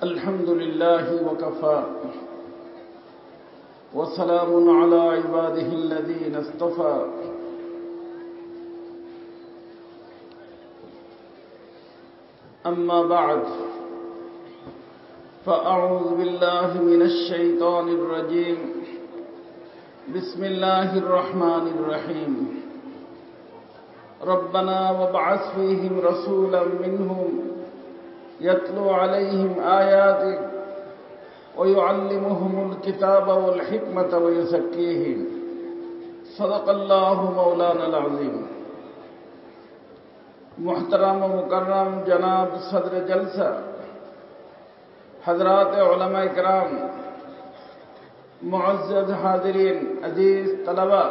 الحمد لله وكفى وسلام على عباده الذين اصطفى أما بعد فأعوذ بالله من الشيطان الرجيم بسم الله الرحمن الرحيم ربنا وابعث فيهم رسولا منهم يتلو عليهم آياتك ويعلمهم الكتاب والحكمة ويزكيهم صدق الله مولانا العظيم محترم و मुकर्रम जनाब सदर जलसा हजरात उलमा इकराम मुअज़्ज़ज़ हाज़िरीन अज़ीज़ तलबा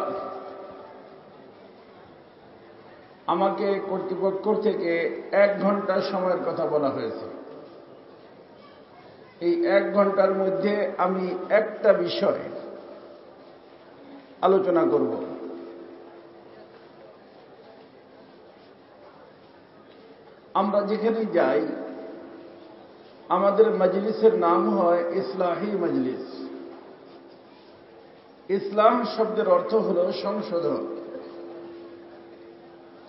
আমাকে কর্তৃপক্ষ থেকে 1 ঘন্টা সময়ের কথা বলা হয়েছে। এই 1 ঘন্টার মধ্যে আমি একটা বিষয় আলোচনা করব। আমরা যেখানে যাই আমাদের মজলিসের নাম হয় ইসলাহি মজলিস। ইসলাম শব্দের অর্থ হলো সংশোধন।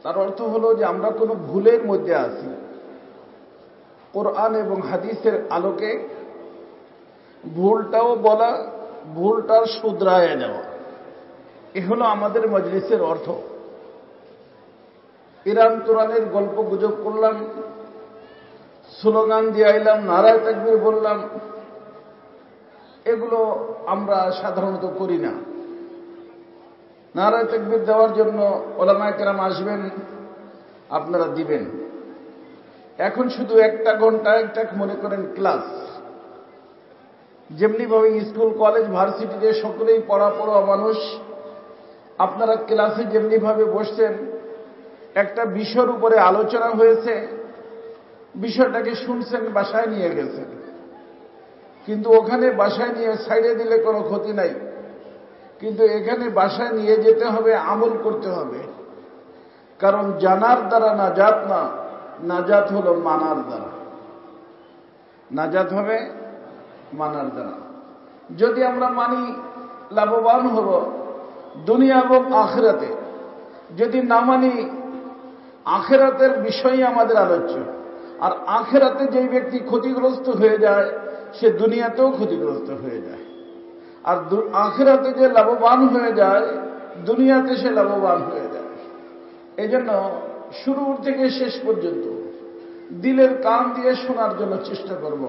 তার অর্থ হলো যে আমরা কোনো ভুলের মধ্যে আছি, কোরআন এবং হাদিসের আলোকে ভুলটাও বলা, ভুলটার শুধরায় দেওয়া, এ হলো আমাদের মজলিসের অর্থ। ইরান তুরানের গল্প গুজব করলাম, স্লোগান দিয়ে আইলাম, নারায়ে তাকবীর বললাম, এগুলো আমরা সাধারণত করি না। নারায়ে তাকবীর দেওয়ার জন্য উলামায়ে কেরাম আসবেন, আপনারা দিবেন। এখন শুধু 1 ঘন্টা একটা মনে করেন ক্লাস, যেমনিভাবে স্কুল কলেজ ভার্সিটিতে সকলেই পড়া মানুষ, আপনারা ক্লাসে যেমনিভাবে বসছেন, একটা বিষয়ের উপরে আলোচনা হয়েছে, বিষয়টাকে শুনছেন, বাসায় নিয়ে গেছেন, কিন্তু ওখানে বাসায় নিয়ে সাইডে দিলে কোনো ক্ষতি নাই, কিন্তু এখানে বাসায় নিয়ে যেতে হবে, আমল করতে হবে। কারণ জানার দ্বারা নাজাত না, নাজাত হলো মানার দ্বারা। নাজাত হবে মানার দ্বারা। যদি আমরা মানি লাভবান হব দুনিয়া এবং আখিরাতে, যদি না মানি আখিরাতের বিষয়ই আমাদের আলোচ্য। আর আখিরাতে যেই ব্যক্তি ক্ষতিগ্রস্ত হয়ে যায় সে দুনিয়াতেও ক্ষতিগ্রস্ত হয়ে যায়, আর আখিরাতে যে লাভবান হয়ে যায় দুনিয়াতে সে লাভবান হয়ে যায়। এজন্য শুরু থেকে শেষ পর্যন্ত দিলের কান দিয়ে শোনার জন্য চেষ্টা করব।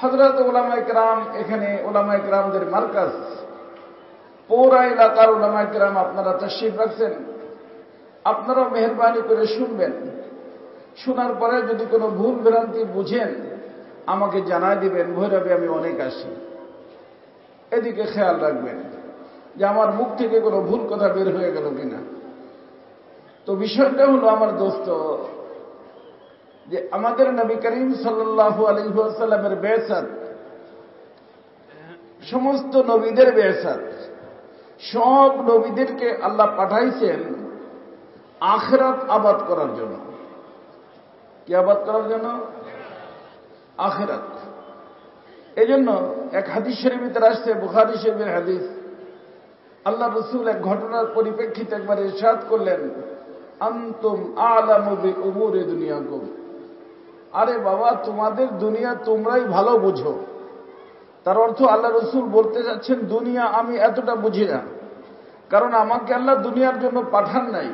হযরত উলামায়ে কেরাম, এখানে উলামায়ে কেরামদের মার্কাজ, পুরা এলাকার উলামায়ে কেরাম আপনারা তাশরীফ রাখছেন, আপনারাও মেহেরবানি করে শুনবেন। শোনার পরে যদি কোনো ভুল ভ্রান্তি বুঝেন আমাকে জানাই দিবেন। ভৈরবে আমি অনেক আসি, এদিকে খেয়াল রাখবেন যে আমার মুখ থেকে কোনো ভুল কথা বের হয়ে গেল কিনা। তো বিষয়টা হলো আমার দোস্ত, যে আমাদের নবী করিম সাল্লাল্লাহু আলাইহি ওয়াসাল্লামের বিআসাত, সমস্ত নবীদের বিআসাত, সব নবীদেরকে আল্লাহ পাঠাইছেন আখিরাত আবাদ করার জন্য। কি আবাদ করার জন্য? আখিরাত। এজন্য এক হাদিস শরীফে আসছে, বুখারী শরীফের হাদিস, আল্লাহ রাসূল এক ঘটনার পরিপ্রেক্ষিতে একবার ইরশাদ করলেন, আনতুম আ'লামু বিউমুরি দুনিয়াকুম। আরে বাবা, তোমাদের দুনিয়া তোমরাই ভালো বুঝো। তার অর্থ আল্লাহ রাসূল বলতে যাচ্ছেন দুনিয়া আমি এতটা বুঝি না, কারণ আমাকে আল্লাহ দুনিয়ার জন্য পাঠান নাই,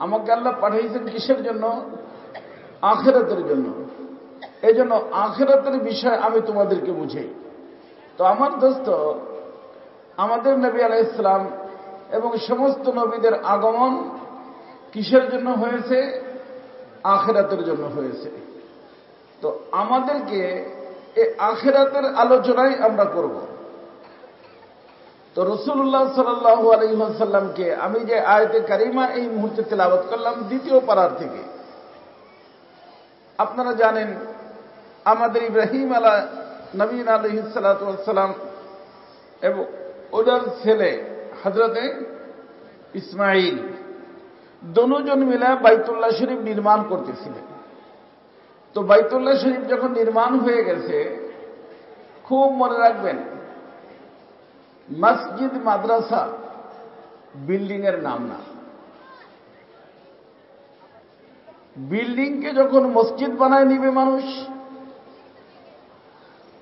আমাকে আল্লাহ পাঠিয়েছেন কিসের জন্য? আখিরাতের জন্য। এই জন্য আখিরাতের বিষয় আমি তোমাদেরকে বুঝাই। তো আমার দোস্ত, আমাদের নবী আলাইহিস সালাম এবং সমস্ত নবীদের আগমন কিসের জন্য হয়েছে? আখিরাতের জন্য হয়েছে। তো আমাদেরকে এই আখিরাতের আলোচনাই আমরা করব। তো রাসূলুল্লাহ সাল্লাল্লাহু আলাইহি ওয়াসাল্লামকে আমি যে আয়াতে কারিমা এই মুহূর্তে তেলাওয়াত করলাম 2য় পারার থেকে, আপনারা জানেন আমাদের ইব্রাহিম নবী আলাইহিস সালাতু ওয়াস সালাম এবং ওনার ছেলে হযরতে ইসমাঈল দুজন মিলে বাইতুল্লাহ শরীফ নির্মাণ করতেছিলেন। তো বাইতুল্লাহ শরীফ যখন নির্মাণ হয়ে গেছে, খুব মনে রাখবেন, মসজিদ মাদ্রাসা বিল্ডিং এর নাম না। বিল্ডিংকে যখন মসজিদ বানায় নিবে মানুষ,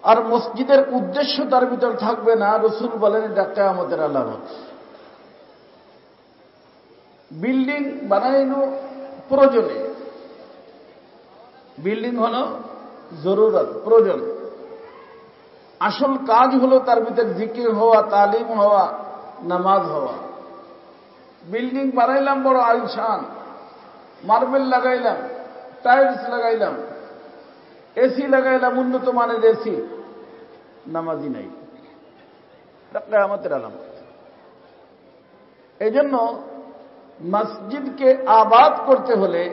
আর মসজিদের উদ্দেশ্য তার ভিতর থাকবে না, রসুল বলেন এটা কিয়ামতের আলামত। বিল্ডিং বানাইনো প্রয়োজনে, বিল্ডিং হলো জরুরত, প্রয়োজন। আসল কাজ হলো তার ভিতরে জিকির হওয়া, তালিম হওয়া, নামাজ হওয়া। বিল্ডিং বানাইলাম বড় আলিশান, মার্বেল লাগাইলাম, টাইলস লাগাইলাম, এসি লাগাইলাম, উন্নত মানের এসি, নামাজি নাই, কিয়ামতের আলামত। এই জন্য মসজিদকে আবাদ করতে হলে,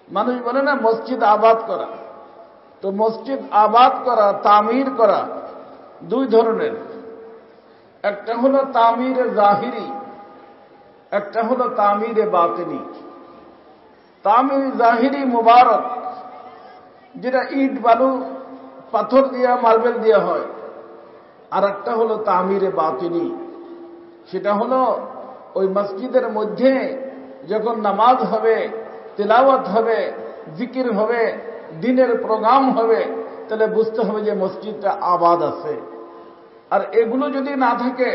মানুষ বলে না মসজিদ আবাদ করা, তো মসজিদ আবাদ করা, তামির করা দুই ধরনের। একটা হলো তামিরে জাহিরি, একটা হলো তামিরে বাতিনি। তামির জাহিরি মুবারক, যেটা ইট বালু পাথর দিয়া মার্বেল দিয়া হয়। আর একটা হলো তামিরে বাতিনি, সেটা হলো ওই মসজিদের মধ্যে যখন নামাজ হবে, তিলাওয়াত হবে, জিকির হবে, দিনের প্রোগ্রাম হবে, তাহলে বুঝতে হবে যে মসজিদটা আবাদ আছে। আর এগুলো যদি না থাকে,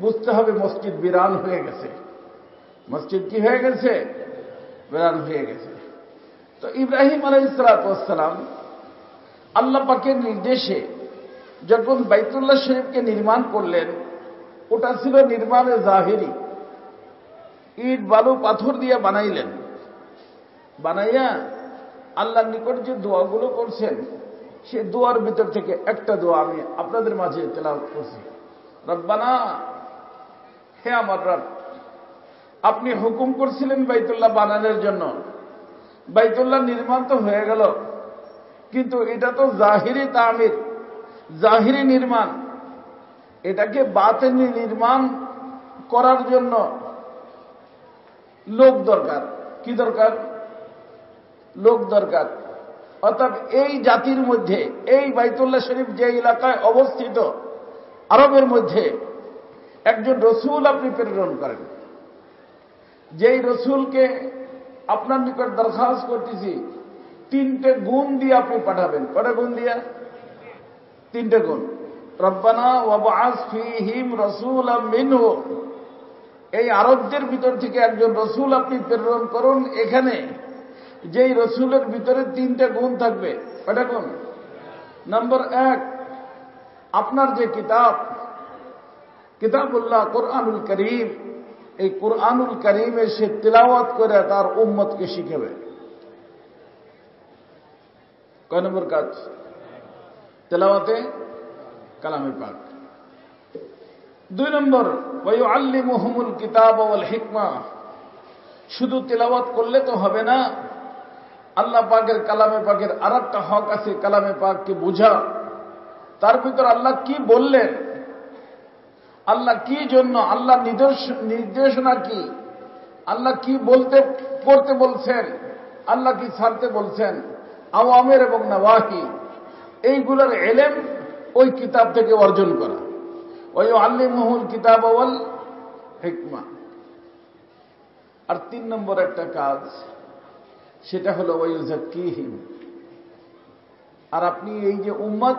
বুঝতে হবে মসজিদ বিরান হয়ে গেছে। মসজিদ কি হয়ে গেছে? বিরান হয়ে গেছে। তো ইব্রাহিম আলাইহিস সালাম আল্লাহ পাকের নির্দেশে যখন বাইতুল্লাহ শরীফকে নির্মাণ করলেন, ওটা ছিল নির্মাণে জাহিরি, ইট বালু পাথর দিয়ে বানাইলেন। বানাইয়া আল্লাহর নিকট যে দোয়াগুলো করছেন, সে দোয়ার ভিতর থেকে একটা দোয়া আমি আপনাদের মাঝে তেলাওয়াত করছি। রব্বানা, হে আমার রব, আপনি হুকুম করছিলেন বাইতুল্লাহ বানানোর জন্য। বাইতুল্লাহ নির্মাণ তো হয়ে গেল, কিন্তু এটা তো জাহিরি তামির, জাহিরি নির্মাণ। এটাকে বাতিনি নির্মাণ করার জন্য লোক দরকার। কি দরকার? লোক দরকার। অর্থাৎ এই জাতির মধ্যে, এই বাইতুল্লাহ শরীফ যে এলাকায় অবস্থিত, আরবের মধ্যে একজন রসুল আপনি প্রেরণ করেন। যেই রসুলকে আপনার নিকট দরখাস্ত করতেছি, 3টে গুণ দিয়ে আপনি পাঠাবেন। কটা গুণ দিয়া? 3টে গুণ। রব্বানা ওয়াবআস ফীহিম রাসূলাম মিনহু, এই আরবদের ভিতর থেকে একজন রসুল আপনি প্রেরণ করুন। এখানে যেই রসুলের ভিতরে 3টে গুণ থাকবে। কটা গুণ? নম্বর 1, আপনার যে কিতাব, কিতাবুল্লাহ কুরআনুল করিম, এই কুরআনুল করিমে সে তিলাওয়াত করে তার উম্মতকে শিখাবে। কয় নম্বর কাজ? তেলাওয়াতে কালামে পাক। 2 নম্বর, ওয়ায়ুআল্লিমুহুমুল কিতাব ওয়াল হিকমা, শুধু তেলাওয়াত করলে তো হবে না, আল্লাহ পাকের কালামে পাকের আরেকটা হক আছে, কালামে পাককে বোঝা। তার ভিতর আল্লাহ কি বললেন, আল্লাহ কি জন্য, আল্লাহ নির্দেশনা কি, আল্লাহ কি বলতে করতে বলছেন, আল্লাহ কি ছাড়তে বলছেন, আওয়ামের এবং নাওয়াহি, এইগুলোর ইলম ওই কিতাব থেকে অর্জন করা। ওয়ায়ুআল্লিমুহুল কিতাব ওয়াল হিকমা। আর 3 নম্বর একটা কাজ, সেটা হলো ওয়ায়ুযাক্কিহিম। আর আপনি এই যে উম্মত,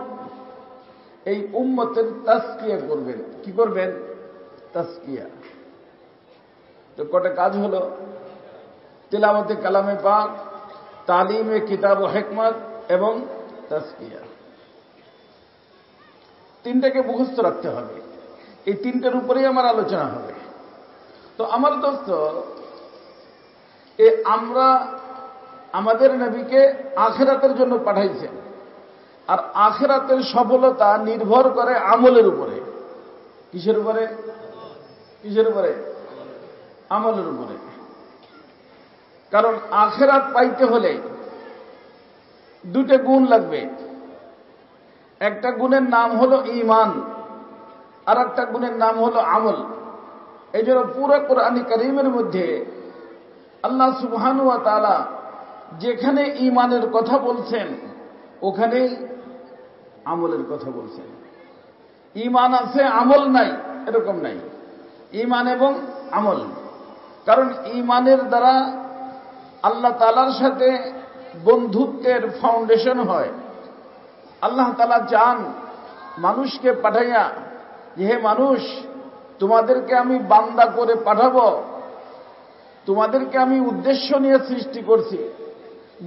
এই উম্মতের তাজকিয়া করবেন। কি করবেন? তাজকিয়া। তো কটা কাজ হলো? তিলাওয়াতে কালামে পাক, তালিমে কিতাব ও হিকমত এবং তাজকিয়া। 3টাকে মুখস্থ রাখতে হবে। এই 3টার উপরেই আমার আলোচনা হবে। তো আমার দোস্ত, আমরা আমাদের নবীকে আখিরাতের জন্য পাঠাইছেন, আর আখিরাতের সফলতা নির্ভর করে আমলের উপরে। কিসের উপরে? কিসের উপরে? আমলের উপরে। কারণ আখিরাত পাইতে হলে 2টে গুণ লাগবে। একটা গুণের নাম হলো ঈমান, আর একটা গুণের নাম হলো আমল। এই জন্য পুরো কোরআন কারীমের মধ্যে আল্লাহ সুবহানাহু ওয়া তাআলা যেখানে ঈমানের কথা বলছেন ওখানে আমলের কথা বলছেন। ঈমান আছে আমল নাই এরকম নাই, ঈমান এবং আমল। কারণ ঈমানের দ্বারা আল্লাহ তাআলার সাথে বন্ধুত্বের ফাউন্ডেশন হয়। আল্লাহ তাআলা চান মানুষকে পাঠাইয়া যে হে মানুষ, তোমাদেরকে আমি বান্দা করে পাঠাবো, তোমাদেরকে আমি উদ্দেশ্য নিয়ে সৃষ্টি করছি।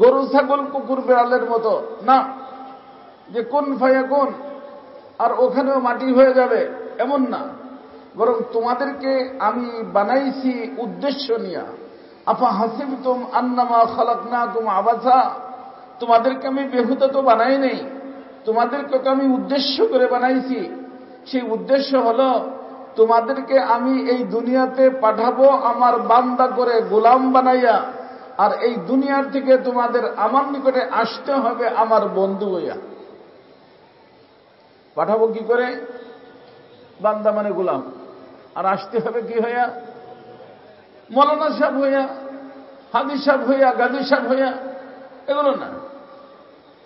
গরু ছাগল কুকুর বিড়ালের মতো না, যে কুন ফায়াকুন আর ওখানেও মাটি হয়ে যাবে এমন না, বরং তোমাদেরকে আমি বানাইছি উদ্দেশ্য নিয়ে। আফা হাসিবতুম আন্নামা খালাকনাকুম আবাসা, তোমাদেরকে আমি বেহুদা তো বানাই নেই, তোমাদেরকে তো আমি উদ্দেশ্য করে বানাইছি। সেই উদ্দেশ্য হলো তোমাদেরকে আমি এই দুনিয়াতে পাঠাবো আমার বান্দা করে, গোলাম বানাইয়া, আর এই দুনিয়ার থেকে তোমাদের আমার নিকটে আসতে হবে আমার বন্ধু হইয়া। পাঠাবো কি করে? বান্দা মানে গোলাম, আর আসতে হবে কি হইয়া? মৌলানা সাহেব হইয়া, হাদিস সাহেব হইয়া, গাজী সাহেব হইয়া, এগুলো না,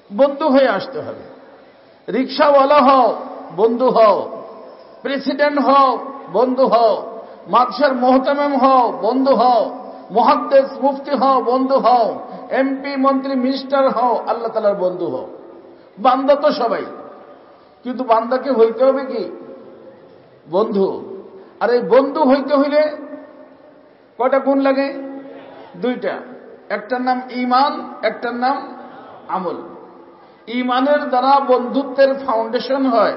বন্ধু হয়ে আসতে হবে। রিক্সাওয়ালা হও বন্ধু হও, প্রেসিডেন্ট হও বন্ধু হও, মাদ্রাসার মোহতামেম হও বন্ধু হও, মুহাদ্দিস মুফতি হও বন্ধু হও, এমপি মন্ত্রী মিনিস্টার হও, আল্লাহ তাআলার বন্ধু হও। বান্দা তো সবাই, কিন্তু বান্দাকে হইতে হবে কি? বন্ধু। আর এই বন্ধু হইতে হইলে কয়টা গুণ লাগে? দুইটা। একটার নাম ঈমান, একটার নাম আমল। ঈমানের দ্বারা বন্ধুত্বের ফাউন্ডেশন হয়।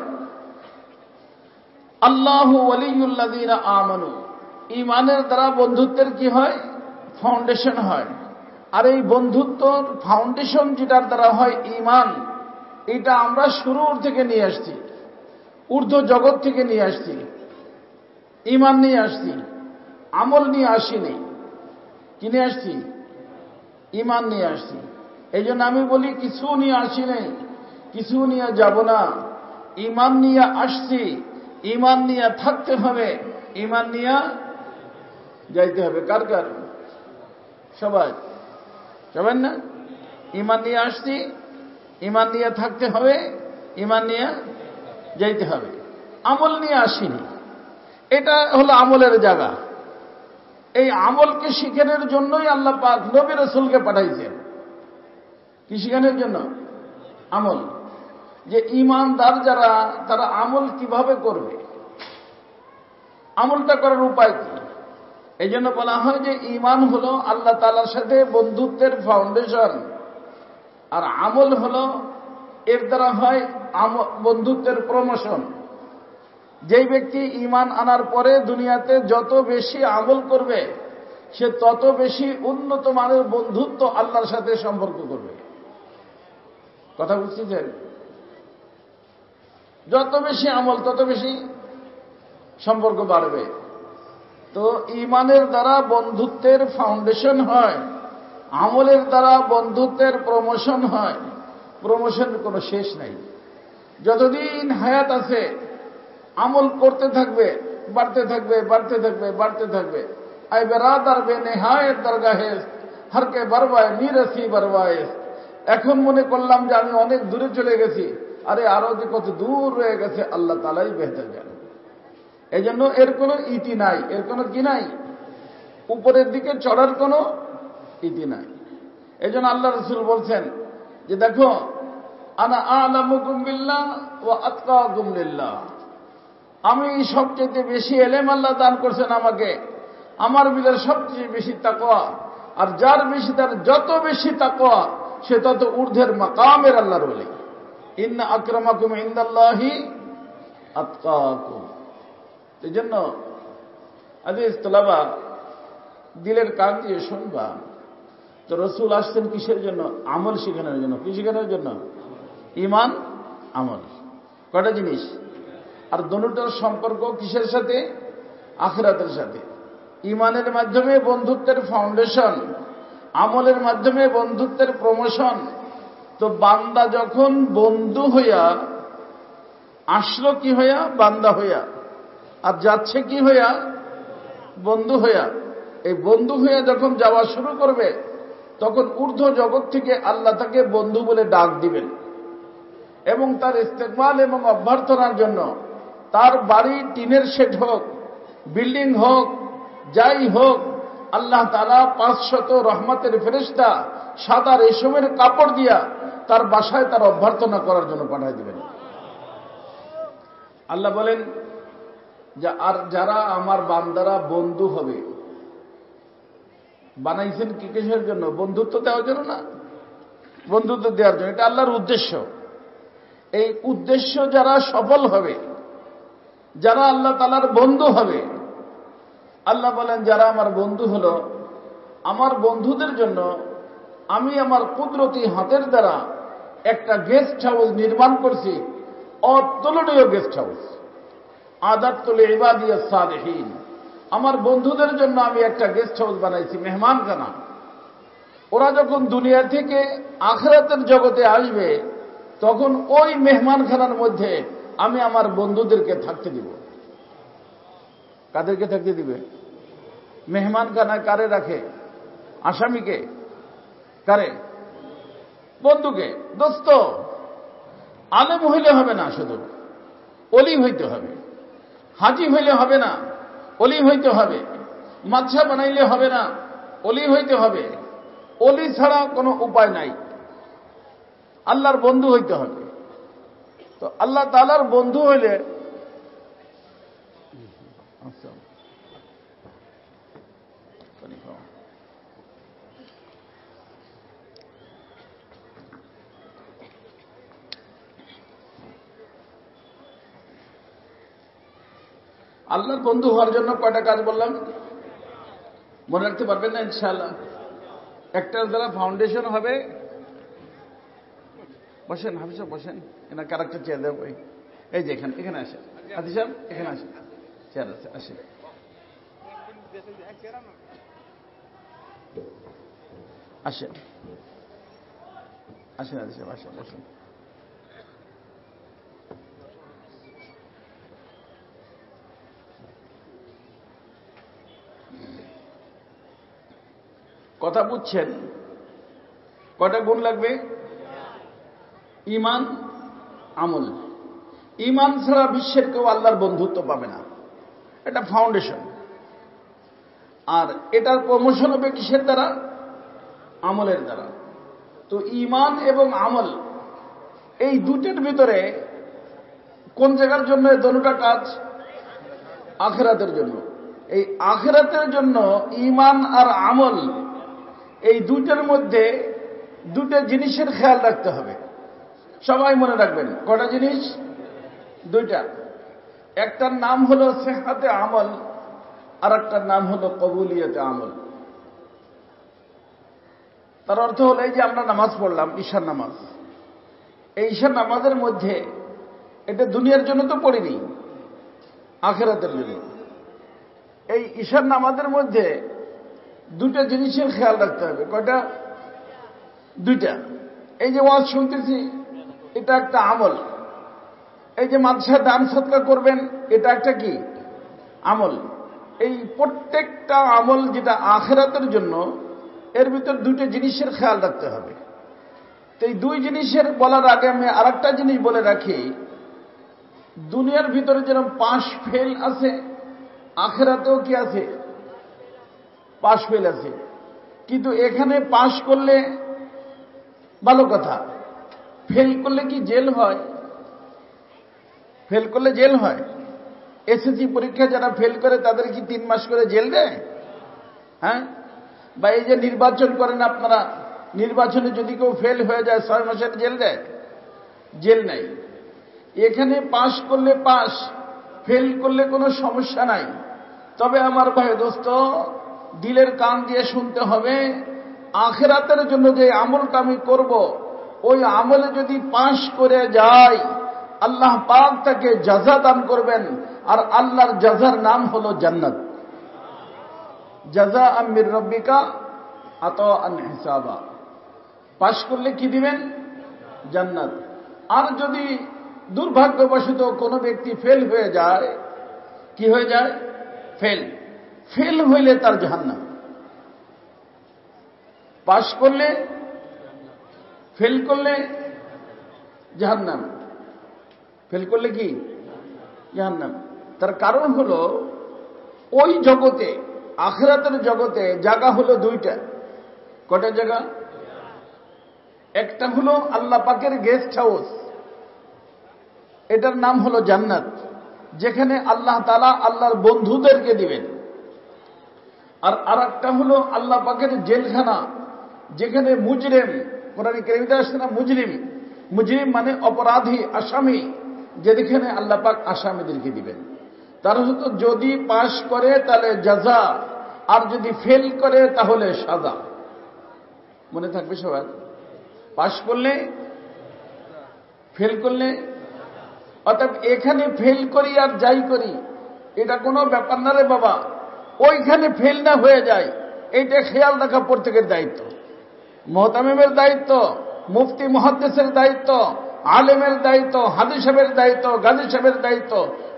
আল্লাহু ওয়ালিয়ুল্লাযীনা আমানু, ঈমানের দ্বারা বন্ধুত্বের কি হয়? ফাউন্ডেশন হয়। আর এই বন্ধুত্বর ফাউন্ডেশন যেটার দ্বারা হয় ঈমান, এটা আমরা শুরুর থেকে নিয়ে আসছি, ঊর্ধ্ব জগৎ থেকে নিয়ে আসছি। ঈমান নিয়ে আসছি, আমল নিয়ে আসিনি। কি নিয়ে আসছি? ঈমান নিয়ে আসছি। এই জন্য আমি বলি কিছু নিয়ে আসি নাই, কিছু নিয়ে যাব না, ঈমান নিয়ে আসছি। ঈমান নিয়ে থাকতে হবে, ঈমান নিয়ে যাইতে হবে। কার কার? সবাই, সবাই না? ঈমান নিয়ে আসছি, ঈমান নিয়ে থাকতে হবে, ঈমান নিয়ে যাইতে হবে। আমল নিয়ে আসিনি, এটা হলো আমলের জায়গা। এই আমলকে শিখানোর জন্যই আল্লাহ পাক নবী রাসূলকে পাঠাইছেন। কি শিখানোর জন্য? আমল। যে ঈমানদার যারা, তারা আমল কিভাবে করবে, আমলটা করার উপায় কি? এই জন্য বলা হয় যে ঈমান হলো আল্লাহ তাআলার সাথে বন্ধুত্বের ফাউন্ডেশন, আর আমল হলো এর দ্বারা হয় বন্ধুত্বের প্রমোশন। যেই ব্যক্তি ঈমান আনার পরে দুনিয়াতে যত বেশি আমল করবে, সে তত বেশি উন্নত মানের বন্ধুত্ব আল্লাহর সাথে সম্পর্ক করবে। কথা বুঝতেছেন? যত বেশি আমল তত বেশি সম্পর্ক বাড়বে। তো ঈমানের দ্বারা বন্ধুত্বের ফাউন্ডেশন হয়, আমলের দ্বারা বন্ধুত্বের প্রমোশন হয়। প্রমোশনের কোনো শেষ নাই। যতদিন হায়াত আছে আমল করতে থাকবে, বাড়তে থাকবে, বাড়তে থাকবে, বাড়তে থাকবে। আই বেরাদার বে নেহায়েত দরগাহে হরকে বরবায় মিরসি বরবায়। এখন মনে করলাম যে আমি অনেক দূরে চলে গেছি, আরে আরো যে কত দূর রয়ে গেছে আল্লাহ তাআলাই বেহতর জানেন। এই জন্য এর কোনো ইতি নাই, এর কোনো কি নাই, উপরের দিকে চড়ার কোনো ইতি নাই। এই জন্য আল্লাহ রাসূল বলছেন যে দেখো, আনা আ'লামুকুম বিল্লাহ ওয়া আতকাকুম লিল্লাহ, আমি সবচেয়ে বেশি এলেম আল্লাহ দান করছেন আমাকে, আমার ভিতরে সবচেয়ে বেশি তাকওয়া, আর যার বেশি, তার যত বেশি তাকওয়া সে তত ঊর্ধ্বের মাকামের আল্লাহর ওলি। ইন্না আকরামাকুম ইনদাল্লাহি আতকাকুম। এই জন্য আজিজ তোলাবা, দিলের কান দিয়ে শুনবা। তো রাসূল আসছেন কিসের জন্য? আমল শেখানোর জন্য। কি শেখানোর জন্য? ঈমান, আমল, কয়টা জিনিস। আর দুটোর সম্পর্ক কিসের সাথে? আখিরাতের সাথে। ঈমানের মাধ্যমে বন্ধুত্বের ফাউন্ডেশন, আমলের মাধ্যমে বন্ধুত্বের প্রমোশন। তো বান্দা যখন বন্ধু হইয়া আসলো, কি হইয়া? বান্দা হইয়া। আর যাচ্ছে কি হইয়া? বন্ধু হইয়া। এই বন্ধু হইয়া যখন যাওয়া শুরু করবে, তখন ঊর্ধ্ব জগৎ থেকে আল্লাহ তাকে বন্ধু বলে ডাক দিবেন এবং তার ইস্তেকবাল এবং অভ্যর্থনার জন্য তার বাড়ি টিনের শেড হোক, বিল্ডিং হোক, যাই হোক, আল্লাহ তাআলা 500 রহমতের ফেরেশতা সাদা রেশমের কাপড় দিয়া তার বাসায় তার অভ্যর্থনা করার জন্য পাঠিয়ে দিবেন। আল্লাহ বলেন যে আর যারা আমার বান্দারা বন্ধু হবে, বানাইছেন কি কিসের জন্য? বন্ধুত্ব দেওয়ার জন্য না, বন্ধুত্ব দেওয়ার জন্য। এটা আল্লাহর উদ্দেশ্য। এই উদ্দেশ্য যারা সফল হবে, যারা আল্লাহ তাআলার বন্ধু হবে, আল্লাহ বলেন যারা আমার বন্ধু হলো, আমার বন্ধুদের জন্য আমি আমার কুদরতি হাতের দ্বারা একটা গেস্ট হাউস নির্মাণ করছি, অতুলনীয় গেস্ট হাউস। আদাতুল ইবাদিয়াস সালিহিন, আমার বন্ধুদের জন্য আমি একটা গেস্ট হাউস বানাইছি, মেহমানখানা। ওরা যখন দুনিয়া থেকে আখিরাতের জগতে আসবে, তখন ওই মেহমানখানার মধ্যে আমি আমার বন্ধুদেরকে থাকতে দিব। কাদেরকে থাকতে দিবে? মেহমানখানায় কারে রাখে? আসামিকে। কারে? বন্ধুকে, দোস্ত। আলেম হইলে হবে না, শুধু অলি হইতে হবে। হাজি হইলে হবে না, অলি হইতে হবে। মাদ্রাসা বানাইলে হবে না, অলি হইতে হবে। অলি ছাড়া কোনো উপায় নাই, আল্লাহর বন্ধু হইতে হবে। তো আল্লাহ তাআলার বন্ধু হইলে আল্লাহর বন্ধু হওয়ার জন্য কয়টা কাজ বললাম? মনে রাখতে পারবেন না ইনশাআল্লাহ? একটার দ্বারা ফাউন্ডেশন হবে। বসেন হাফিজ সাহেব, বসেন। এনার ক্যারেক্টার চেয়ার দেব। এই যে এখানে, এখানে আসেন হাফিজ সাহেব, এখানে আসেন, চেয়ার আছে, আসেন। আসেন আসেন হাফিজ সাহেব, আসেন, বসেন। কথা বুঝছেন? কয়টা গুণ লাগবে? ঈমান, আমল। ঈমান ছাড়া বিশ্বের কেউ আল্লাহর বন্ধুত্ব পাবে না। এটা ফাউন্ডেশন। আর এটার প্রমোশন হবে কিসের দ্বারা? আমলের দ্বারা। তো ঈমান এবং আমল, এই দুটোর ভিতরে কোন জায়গার জন্য এই দুটোটা কাজ? আখিরাতের জন্য। এই আখিরাতের জন্য ঈমান আর আমল, এই দুইটার মধ্যে দুটো জিনিসের খেয়াল রাখতে হবে। সবাই মনে রাখবেন। কটা জিনিস? দুইটা। একটার নাম হলো সিহাতে আমল, আর একটার নাম হলো কবুলিয়তে আমল। তার অর্থ হলো এই যে আমরা নামাজ পড়লাম, ঈশার নামাজ। এই ঈশার নামাজের মধ্যে এটা দুনিয়ার জন্য তো পড়িনি, আখিরাতের জন্য। এই ঈশার নামাজের মধ্যে দুটো জিনিসের খেয়াল রাখতে হবে। কয়টা? দুইটা। এই যে ওয়াজ শুনতেছি, এটা একটা আমল। এই যে মাদ্রাসায় দান সদকা করবেন, এটা একটা কি? আমল। এই প্রত্যেকটা আমল যেটা আখিরাতের জন্য, এর ভিতর দুটো জিনিসের খেয়াল রাখতে হবে। তো এই দুই জিনিসের বলার আগে আমি আরেকটা জিনিস বলে রাখি। দুনিয়ার ভিতরে যেরকম পাস ফেল আছে, আখিরাতেও কি আছে? পাস ফেল আছে। কিন্তু এখানে পাস করলে ভালো কথা, ফেল করলে কি জেল হয়? ফেল করলে জেল হয়? এসএসসি পরীক্ষা যারা ফেল করে তাদের কি 3 মাস করে জেল দেয়? হ্যাঁ? বা এই যে নির্বাচন করেন আপনারা, নির্বাচনে যদি কেউ ফেল হয়ে যায় 6 মাসের জেল দেয়? জেল নাই। এখানে পাস করলে পাস, ফেল করলে কোনো সমস্যা নাই। তবে আমার ভাই দোস্ত, দিলের কান দিয়ে শুনতে হবে, আখিরাতের জন্য যে আমলটা আমি করব, ওই আমলে যদি পাস করে যায়, আল্লাহ পাক তাকে জাযা দান করবেন। আর আল্লাহর জাযার নাম হলো জান্নাত। জাযাআম মির রাব্বিকা আতাআন হিসাবা। পাস করলে কি দিবেন? জান্নাত। আর যদি দুর্ভাগ্যবশত কোনো ব্যক্তি ফেল হয়ে যায়, কি হয়ে যায়? ফেল। ফেল হইলে তার জাহান্নাম। পাশ করলে, ফেল করলে জাহান্নাম। ফেল করলে কি? জাহান্নাম। তার কারণ হলো ওই জগতে, আখিরাতের জগতে জায়গা হলো দুইটা। কটা জায়গা? একটা হলো আল্লাহ পাকের গেস্ট হাউস, এটার নাম হলো জান্নাত, যেখানে আল্লাহ তাআলা আল্লাহর বন্ধুদেরকে দিবেন। আর আরেকটা হলো আল্লাহ পাকের জেলখানা, যেখানে মুজরিম, কোরআনে কারীমে আসছে না মুজরিম, মুজরিম মানে অপরাধী, আসামি, যেখানে আল্লাহ পাক আসামিদেরকে দিবেন। তার হতো যদি পাশ করে তাহলে জাযা, আর যদি ফেল করে তাহলে সাজা। মনে থাকবে সবার? পাশ করলে, ফেল করলে, অর্থাৎ এখানে ফেল করি আর যাই করি এটা কোনো ব্যাপার না রে বাবা, ওইখানে ফেল না হয়ে যায় এইটা খেয়াল রাখা প্রত্যেকের দায়িত্ব। মুহতামিমের দায়িত্ব, মুফতি মুহাদ্দিসের দায়িত্ব, আলেমের দায়িত্ব, হাদি সাহেবের দায়িত্ব, গাজী সাহেবের দায়িত্ব,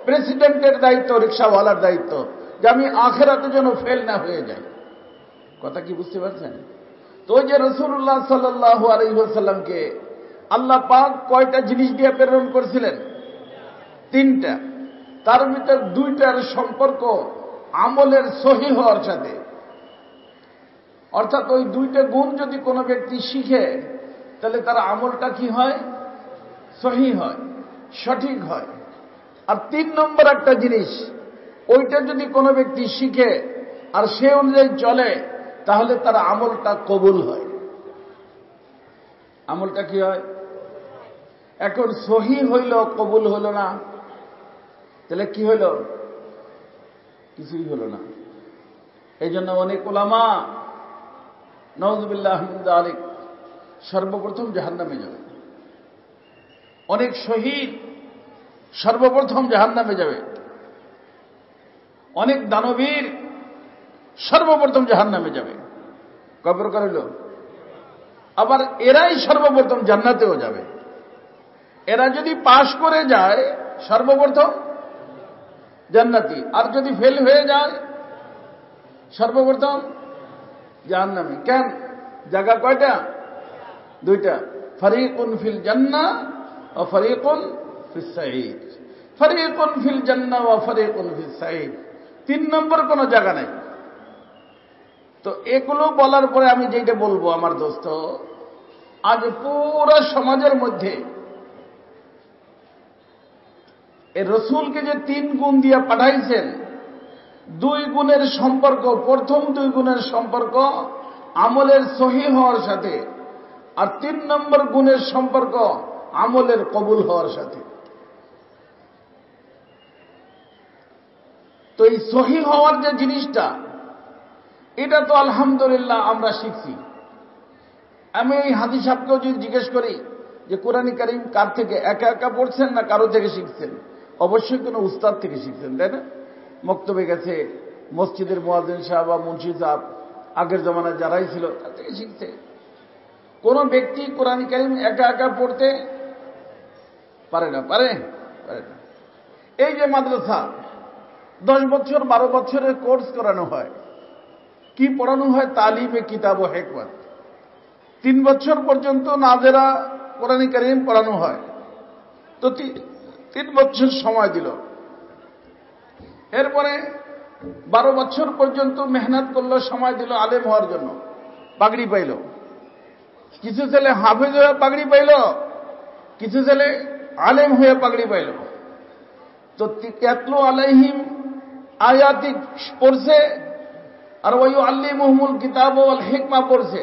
প্রেসিডেন্টের দায়িত্ব, রিকশাওয়ালার দায়িত্ব, যে আমি আখিরাতে যেন ফেল না হয়ে যাই। কথা কি বুঝতে পারছেন? তো যে রাসূলুল্লাহ সাল্লাল্লাহু আলাইহি ওয়াসাল্লামকে আল্লাহ পাক কয়টা জিনিস দিয়ে প্রেরণ করেছিলেন? 3টা। তার ভিতর 2টার সম্পর্ক আমলের সহিহ হওয়ার সাথে, অর্থাৎ ওই 2টা গুণ যদি কোনো ব্যক্তি শিখে তাহলে তার আমলটা কি হয়? সহিহ হয়, সঠিক হয়। আর 3 নম্বর একটা জিনিস, ওইটা যদি কোনো ব্যক্তি শিখে আর সে অনুযায়ী চলে তাহলে তার আমলটা কবুল হয়। আমলটা কি হয়? এখন সহিহ হইল, কবুল হইল না, তাহলে কি হইল? কিছুই হলো না। এই জন্য অনেক উলামা নাউযুবিল্লাহ মিন যালিক সর্বপ্রথম জাহান্নামে যাবে। অনেক শহীদ সর্বপ্রথম জাহান্নামে যাবে। অনেক দানবীর সর্বপ্রথম জাহান্নামে যাবে। কয় প্রকার হইল? আবার এরাই সর্বপ্রথম জান্নাতেও যাবে। এরা যদি পাশ করে যায় সর্বপ্রথম জান্নাতি, আর যদি ফেল হয়ে যায় সর্বপ্রথম জাহান্নামে। কেন? জায়গা কয়টা? 2টা। ফারিকুন ফিল জান্নাহ ওয়া ফারিকুন ফিস সাঈদ। ফারিকুন ফিল জান্নাহ ওয়া ফারিকুন ফিস সাঈদ। 3 নম্বর কোনো জায়গা নাই। তো এগুলো বলার পরে আমি যেটা বলবো আমার দোস্ত, আজ পুরো সমাজের মধ্যে এই রসুলকে যে 3 গুণ দিয়ে পাঠাইছেন, 2 গুণের সম্পর্ক, প্রথম 2 গুণের সম্পর্ক আমলের সহিহ হওয়ার সাথে, আর 3 নম্বর গুণের সম্পর্ক আমলের কবুল হওয়ার সাথে। তো এই সহিহ হওয়ার যে জিনিসটা, এটা তো আলহামদুলিল্লাহ আমরা শিখছি। আমি এই হাদিস সাহেবকেও যদি জিজ্ঞেস করি যে কোরআন কারীম কার থেকে, একা একা পড়ছেন না কারো থেকে শিখছেন? অবশ্যই কোনো উস্তাদ থেকে শিখছেন, তাই না? মক্তবে গেছে, মসজিদের মুয়াজ্জিন সাহেব বা মুন্সি সাহেব, আগের জমানায় যারাই ছিল তার থেকে শিখছে। কোন ব্যক্তি কোরআন কারীম একা একা পড়তে পারে না। পারে? পারে না। এই যে মাদ্রাসা 10 বছর 12 বছরের কোর্স করানো হয়, কি পড়ানো হয়? তালিমে কিতাব ও হিকমত। 3 বছর পর্যন্ত নাজেরা কোরআন কারীম পড়ানো হয়। তো 3 বছর সময় দিল। এরপরে 12 বছর পর্যন্ত মেহনত করলো, সময় দিল আলেম হওয়ার জন্য, পাগড়ি পাইল। কিছু ছেলে হাফেজ হয়ে পাগড়ি পাইল, কিছু ছেলে আলেম হয়ে পাগড়ি পাইল। তো ইয়াতলু আলাইহিম আয়াতি পড়ছে, আর ওয়ায়ুআল্লিমুহুমুল কিতাব ওয়াল হিকমা পড়ছে।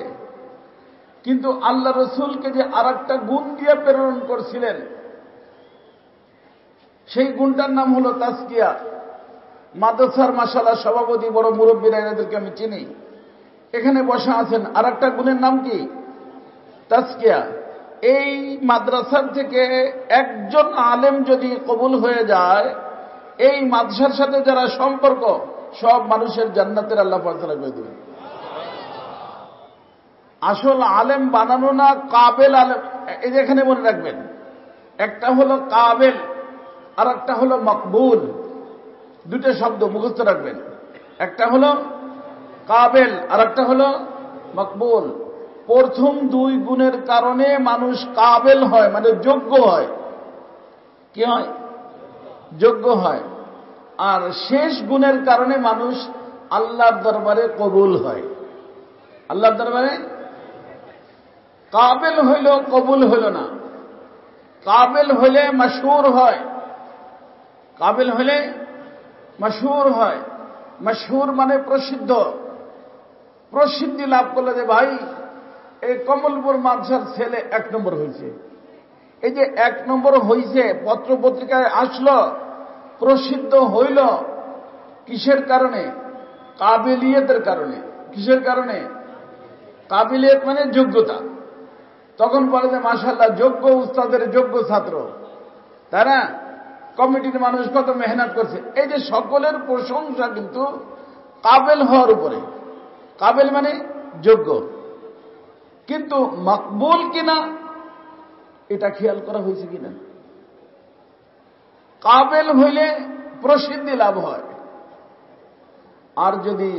কিন্তু আল্লাহ রসুলকে যে আরেকটা গুণ দিয়ে প্রেরণ করছিলেন, সেই গুণটার নাম হলো তাজকিয়া। মাদ্রাসার মাশাআল্লাহ সভাপতি বড় মুরব্বীরা, এনাদেরকে আমি চিনি, এখানে বসা আছেন। আরেকটা গুণের নাম কি? তাজকিয়া। এই মাদ্রাসার থেকে একজন আলেম যদি কবুল হয়ে যায়, এই মাদ্রাসার সাথে যারা সম্পর্ক, সব মানুষের জান্নাতের আল্লাহ ফয়সালা করে দেবেন। আসল আলেম বানানো না, কাবেল আলেম। এই যে এখানে মনে রাখবেন, একটা হলো কাবেল আর একটা হলো মকবুল। 2টা শব্দ মুখস্থ রাখবেন। একটা হলো কাবেল আর একটা হলো মকবুল। প্রথম দুই গুণের কারণে মানুষ কাবেল হয়, মানে যোগ্য হয়। কি হয়? যোগ্য হয়। আর শেষ গুণের কারণে মানুষ আল্লাহর দরবারে কবুল হয়। আল্লাহর দরবারে কাবেল হইল, কবুল হইল না। কাবেল হইলে মশহুর হয়, কাবেল হইলে মশহুর হয়। মশহুর মানে প্রসিদ্ধ, প্রসিদ্ধি লাভ করলে যে ভাই এই কমলপুর মাদ্রাসার ছেলে 1 নম্বর হয়েছে। এই যে 1 নম্বর হয়েছে, পত্র পত্রিকায় আসলো, প্রসিদ্ধ হইল, কিসের কারণে? কাবিলিয়তের কারণে। কিসের কারণে? কাবিলিয়ত মানে যোগ্যতা। তখন বলে যে মাশাআল্লাহ, যোগ্য উস্তাদের যোগ্য ছাত্র, তাই না? কমিটির মানুষ কত মেহনত করছে। এই যে সকলের প্রশংসা কিন্তু কাবেল হওয়ার উপরে। কাবেল মানে যোগ্য, কিন্তু মকবুল কিনা এটা খেয়াল করা হয়েছে কিনা? কাবেল হইলে প্রসিদ্ধি লাভ হয়, আর যদি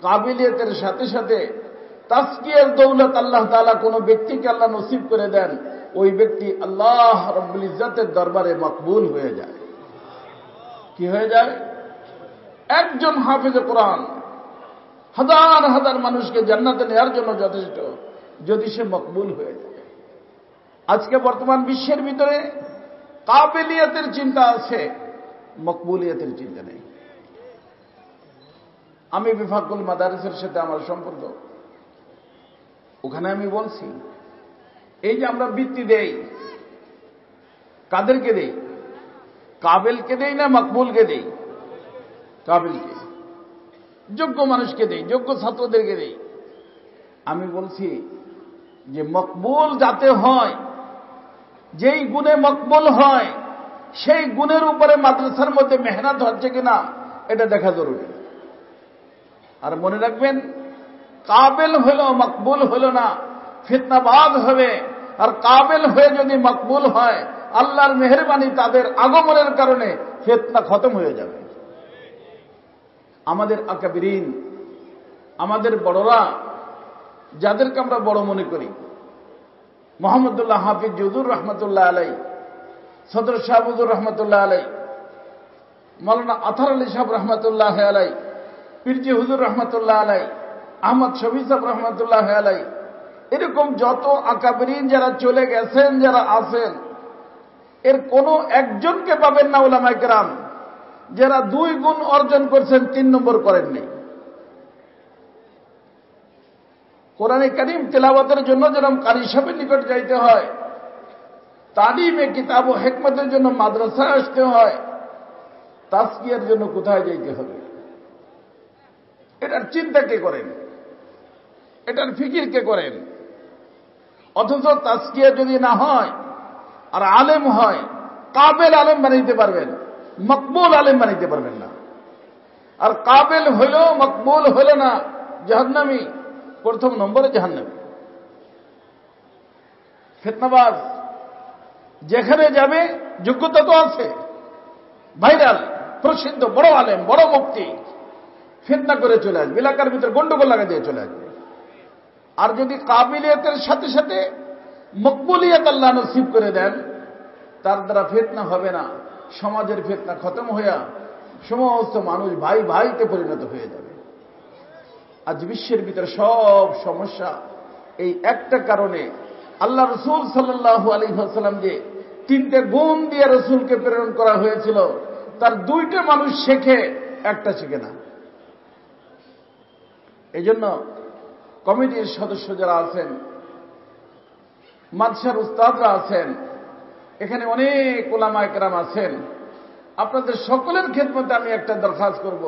কাবিলিয়তের সাথে সাথে তাসকিয়ার দৌলত আল্লাহ তাআলা কোন ব্যক্তিকে আল্লাহ নসিব করে দেন, ওই ব্যক্তি আল্লাহ রাব্বুল ইজ্জতের দরবারে মকবুল হয়ে যায়। কি হয়ে যায়? একজন হাফেজে কোরআন হাজার হাজার মানুষকে জান্নাতে নেওয়ার জন্য যথেষ্ট, যদি সে মকবুল হয়ে যায়। আজকে বর্তমান বিশ্বের ভিতরে কাবিলিয়তের চিন্তা আছে, মকবুলিয়তের চিন্তা নেই। আমি বিফাকুল মাদারিসের সাথে আমার সম্পর্ক, ওখানে আমি বলছি, এই যে আমরা বৃত্তি দেই, কাদেরকে দেই? কাবেলকে দেই না মকবুলকে দেই? কাবেলকে, যোগ্য মানুষকে দেই, যোগ্য ছাত্রদেরকে দেই। আমি বলছি যে মকবুল যাতে হয়, যেই গুণে মকবুল হয় সেই গুণের উপরে মাদ্রাসার মধ্যে মেহনত হচ্ছে কিনা এটা দেখা জরুরি। আর মনে রাখবেন, কাবেল হলো মকবুল হলো না, ফিতনাবাজ হবে। আর কাবেল হয়ে যদি মকবুল হয়, আল্লাহর মেহেরবানি তাদের আগমনের কারণে ফিতনা খতম হয়ে যাবে। আমাদের আকাবিরিন, আমাদের বড়রা, যাদেরকে আমরা বড় মনে করি, মোহাম্মদুল্লাহ হাফিজ হুজুর রহমতুল্লাহ আলাই, সদর শাহ হুজুর রহমতুল্লাহ আলাই, মৌলানা আথার আলী সাহেব রহমতুল্লাহ আলাই, পীরজি হুজুর রহমতুল্লাহ আলাই, আহমদ শফি সাহেব রহমতুল্লাহ আলাই, এরকম যত আকাবিরিন যারা চলে গেছেন, যারা আছেন, এর কোনো একজনকে পাবেন না উলামায়ে কেরাম যারা 2 গুণ অর্জন করছেন, 3 নম্বর করেননি। কোরআনে কারীম তেলাওয়াতের জন্য যেরকম কারি সাহেবের নিকট যাইতে হয়, তালিমে কিতাব ও হিকমতের জন্য মাদ্রাসায় আসতে হয়, তাসকিয়ার জন্য কোথায় যাইতে হবে? এটার চিন্তা কে করেন? এটার ফিকির কে করেন? অথচ তাসকিয়া যদি না হয় আর আলেম হয়, কাবেল আলেম বানাইতে পারবেন, মকবুল আলেম বানাইতে পারবেন না। আর কাবেল হইল, মকবুল হইল না, জাহান্নামী, প্রথম নম্বরে জাহান্নামী। ফিতনাবাজ যেখানে যাবে, যোগ্যতা তো আছে, ভাইরাল, প্রসিদ্ধ, বড় আলেম, বড় মুফতি, ফিতনা করে চলে আসবে, এলাকার ভিতরে গন্ডগোল লাগা দিয়ে চলে আসবে। আর যদি কাবিলিয়তের সাথে সাথে মকবুলিয়ত আল্লাহ নসিব করে দেন, তার দ্বারা ফিতনা হবে না, সমাজের ফিতনা খতম হইয়া সমস্ত মানুষ ভাই ভাইতে পরিণত হয়ে যাবে। আজ বিশ্বের ভিতরে সব সমস্যা এই একটা কারণে। আল্লাহ রসুল সাল্লাল্লাহু আলাইহি ওয়াসাল্লাম যে 3টে গুণ দিয়ে রসুলকে প্রেরণ করা হয়েছিল, তার 2টে মানুষ শেখে, একটা শেখে না। এই জন্য কমিটির সদস্য যারা আছেন, মাদ্রাসার উস্তাদরা আছেন, এখানে অনেক উলামায়ে কেরাম আছেন, আপনাদের সকলের খেদমতে আমি একটা দরখাস্ত করব।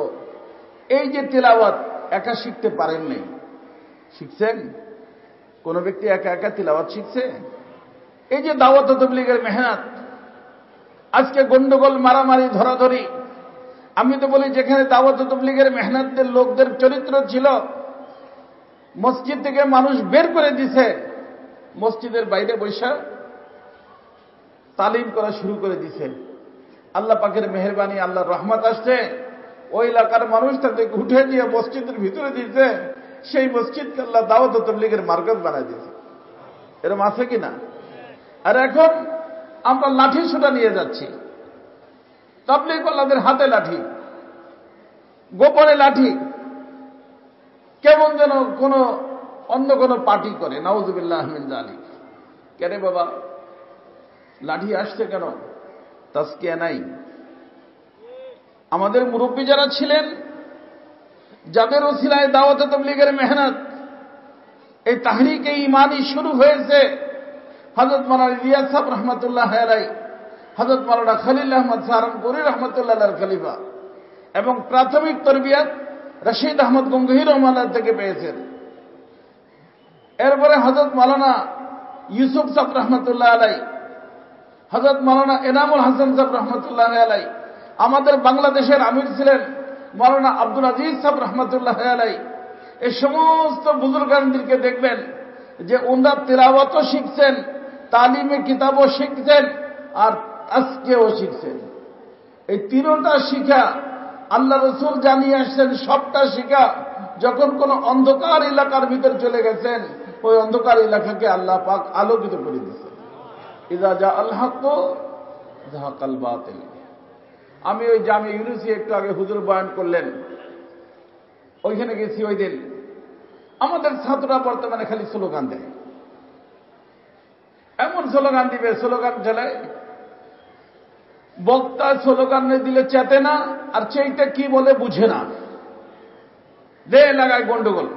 এই যে তিলাওয়াত একা শিখতে পারেননি, শিখছেন? কোন ব্যক্তি একা একা তিলাওয়াত শিখছে? এই যে দাওয়াত ও তাবলীগের মেহনত, আজকে গন্ডগোল, মারামারি, ধরাধরি, আমি তো বলি যেখানে দাওয়াত ও তাবলীগের মেহনতদের লোকদের চরিত্র ছিল, মসজিদ থেকে মানুষ বের করে দিছে, মসজিদের বাইরে বৈশা তালিম করা শুরু করে দিছে। আল্লাহ পাকের মেহেরবানি, আল্লাহর রহমত আসছে, ওই এলাকার মানুষ তাদেরকে উঠে দিয়ে মসজিদের ভিতরে দিয়েছে, সেই মসজিদকে আল্লাহ দাওয়াত ও তাবলীগের মার্কাজ বানায় দিয়েছে। এরকম আছে কিনা? আর এখন আমরা লাঠি ছোটা নিয়ে যাচ্ছি, তাবলীগ ওয়ালাদের হাতে লাঠি, গোপনে লাঠি, কেমন যেন কোন অন্য কোন পার্টি করে। নাউযুবিল্লাহ মিন যালিক। কেন বাবা লাঠি আসছে কেন? তাজকিয়া নাই। আমাদের মুরব্বী যারা ছিলেন, যাদের ওসিলায় দাওয়াত ও তাবলীগের মেহনত, এই তাহরিকে ঈমানি শুরু হয়েছে, হযরত মাওলানা ইলিয়াস সাহেব রহমাতুল্লাহ আলাইহি, হযরত মাওলানা খলিল আহমদ সাহারানপুরী রহমাতুল্লাহ আলাইহির খলিফা, এবং প্রাথমিক তরবিয়ত রশিদ আহমদ গঙ্গোহী রহমাতুল্লাহ থেকে পেয়েছেন। এরপরে হযরত মাওলানা ইউসুফ সাহেব রহমাতুল্লাহ আলাইহি, হযরত মাওলানা এনামুল হাসান সাহেব রহমাতুল্লাহ আলাইহি, আমাদের বাংলাদেশের আমির ছিলেন মাওলানা আব্দুল আজিজ সাহেব রহমাতুল্লাহ আলাইহি। এই সমস্ত বুজুর্গানদেরকে দেখবেন যে ওনারা তিলাওয়াতও শিখছেন, তালিমে কিতাবও শিখছেন, আর আজকেও শিখছেন। এই তিনটা শিখা আল্লাহ রাসূল জানিয়ে আসছেন, সবটা শিখা যখন কোন অন্ধকার এলাকার ভিতর চলে গেছেন, ওই অন্ধকার এলাকাকে আল্লাহ পাক আলোকিত করে দিয়েছেন। ইযা জাআল হক যাহাকাল বাতিল। আমি ওই জামে ইউনুসি একটু আগে হুজুর বয়ান করলেন, ওইখানে গেছি। ওই দিন আমাদের ছাত্ররা বর্তমানে খালি স্লোগান দেয়, এমন স্লোগান দিবে, স্লোগান চালায়, বক্তা স্লোগান দিলে চেতে না, আর সেইটা কি বলে বুঝে না, দে লাগায় গন্ডগোল,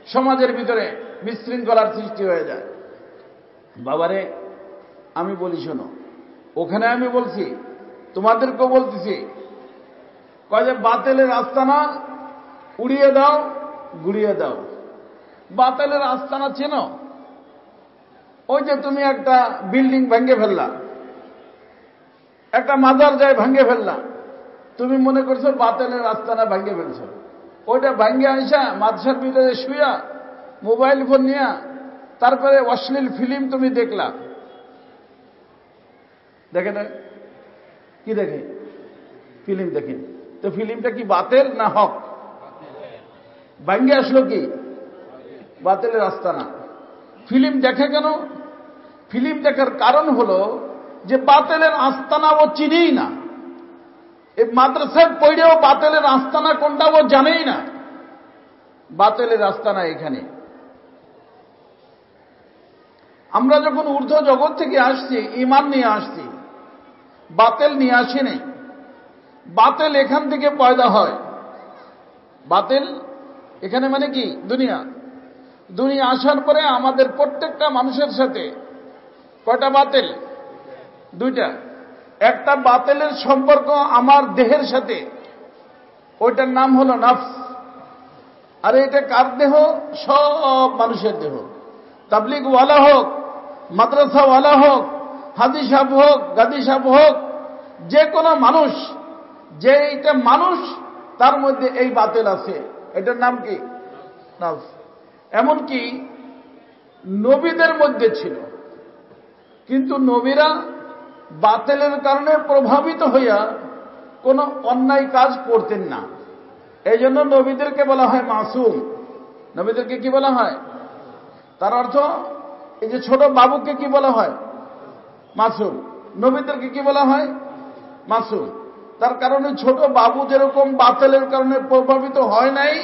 সমাজের ভিতরে বিশৃঙ্খলার সৃষ্টি হয়ে যায়। বাবারে আমি বলি শোনো, ওখানে আমি বলছি, তোমাদেরকেও বলতেছি, কয় যে বাতিলের আস্তানা উড়িয়ে দাও, গুড়িয়ে দাও। বাতিলের আস্তানা চেনো? ওই যে তুমি একটা বিল্ডিং ভেঙে ফেললা, একটা মাজার যায় ভেঙে ফেললা, তুমি মনে করছো বাতিলের আস্তানা ভেঙে ফেলছো। ওইটা ভেঙে আইসা মাদ্রাসার ভিতরে শুয়া মোবাইল ফোন নিয়া তারপরে অশ্লীল ফিল্ম তুমি দেখলা। দেখে না? কি দেখে? ফিল্ম দেখে। তো ফিল্মটা কি বাতিল না হক? ভেঙে আসলো কি? বাতিলের আস্তানা। ফিল্ম দেখে কেন? ফিল্ম দেখার কারণ হলো যে বাতিলের আস্তানা ও চিনেই না। এই মাদ্রাসায় পড়েও বাতিলের আস্তানা কোনটা ও জানেই না। বাতিলের আস্তানা এখানে। আমরা যখন ঊর্ধ্ব জগৎ থেকে আসছি, ঈমান নিয়ে আসছি, বাতিল নিয়ে আসেনি। বাতিল এখান থেকে পয়দা হয়। বাতিল এখানে মানে কি? দুনিয়া। দুনিয়া আসার পরে আমাদের প্রত্যেকটা মানুষের সাথে কয়টা বাতিল? দুইটা। একটা বাতিলের সম্পর্ক আমার দেহের সাথে, ওইটার নাম হলো নফস। আর এটা কার দেহ? সব মানুষের দেহ। তাবলীগ ওয়ালা হোক, মাদ্রাসা ওয়ালা হোক, হাজি সাহেব হোক, গাজী সাহেব হোক, যে কোনো মানুষ, যে এইটা মানুষ, তার মধ্যে এই বাতিল আছে। এটার নাম কি? নফস। এমনকি নবীদের মধ্যে ছিল, কিন্তু নবীরা বাতিলের কারণে প্রভাবিত হইয়া কোন অন্যায় কাজ করতেন না। এই জন্য নবীদেরকে বলা হয় মাসুম। নবীদেরকে কি বলা হয়? তার অর্থ এই যে ছোট বাবুকে কি বলা হয়? মাসুম। নবীদেরকে কি বলা হয়? মাসুম। তার কারণে ছোট বাবু যেরকম বাতিলের কারণে প্রভাবিত হয় নাই,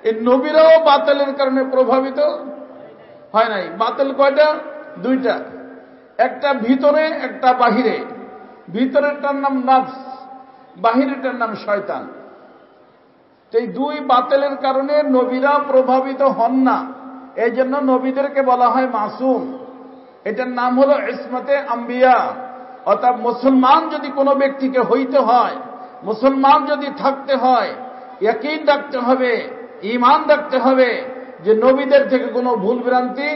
এই নবীরাও বাতিলের কারণে প্রভাবিত হয় নাই। বাতিল কয়টা? দুইটা। একটা ভিতরে, একটা বাহিরে। ভিতরেরটার নাম নফস, বাহিরেরটার নাম শয়তান। এই দুই বাতিলের কারণে নবীরা প্রভাবিত হন না। এই জন্য নবীদেরকে বলা হয় মাসুম। এটার নাম হলো ইসমতে আম্বিয়া। অর্থাৎ মুসলমান যদি কোনো ব্যক্তিকে হইতে হয়, মুসলমান যদি থাকতে হয়, ইয়াকিন রাখতে হবে, ঈমান রাখতে হবে যে নবীদের থেকে কোনো ভুল ভ্রান্তি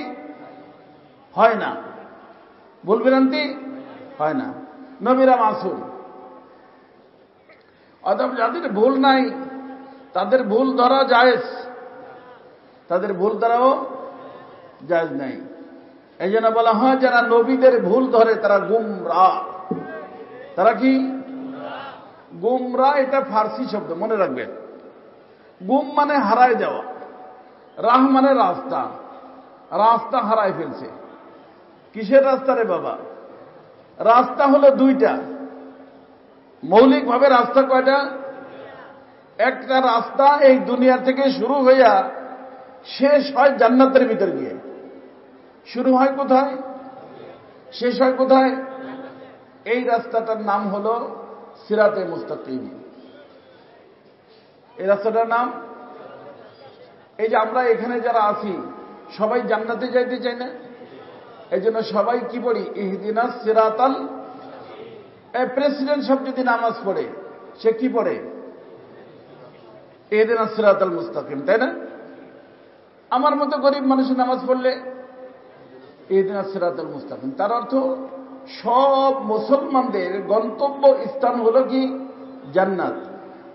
হয় না। ভুল ভ্রান্তি হয় না। নবীরা মাসুম। অর্থাৎ যাদের ভুল নাই তাদের ভুল ধরা জায়েজ, তাদের ভুল ধরাও জায়েজ নাই। এই জন্য বলা হয় যারা নবীদের ভুল ধরে তারা গুমরাহ। তারা কি? গুমরাহ। এটা ফার্সি শব্দ, মনে রাখবেন। গুম মানে হারায় যাওয়া। রাহ মানে রাস্তা, রাস্তা হারায় ফেলছে। কিসের রাস্তা রে বাবা? রাস্তা হলো দুইটা। মৌলিকভাবে রাস্তা কয়টা? একটা রাস্তা এই দুনিয়া থেকে শুরু হইয়া শেষ হয় জান্নাতের ভিতর গিয়ে। শুরু হয় কোথায়? শেষ হয় কোথায়? এই রাস্তাটার নাম হলো সিরাতে মুস্তাকিম। এই রাস্তাটার নাম, এই যে আমরা এখানে যারা আছি সবাই জান্নাতে যাইতে চাই না? এই জন্য সবাই কি পড়ি? ইহদিনাস সিরাতাল। প্রেসিডেন্ট সব যদি নামাজ পড়ে সে কি পড়ে? ইহদিনাস সিরাতাল মুস্তাকিম, তাই না? আমার মতো গরিব মানুষের নামাজ পড়লে ইহদিনাস সিরাতাল মুস্তাকিম। তার অর্থ সব মুসলমানদের গন্তব্য স্থান হলো কি? জান্নাত।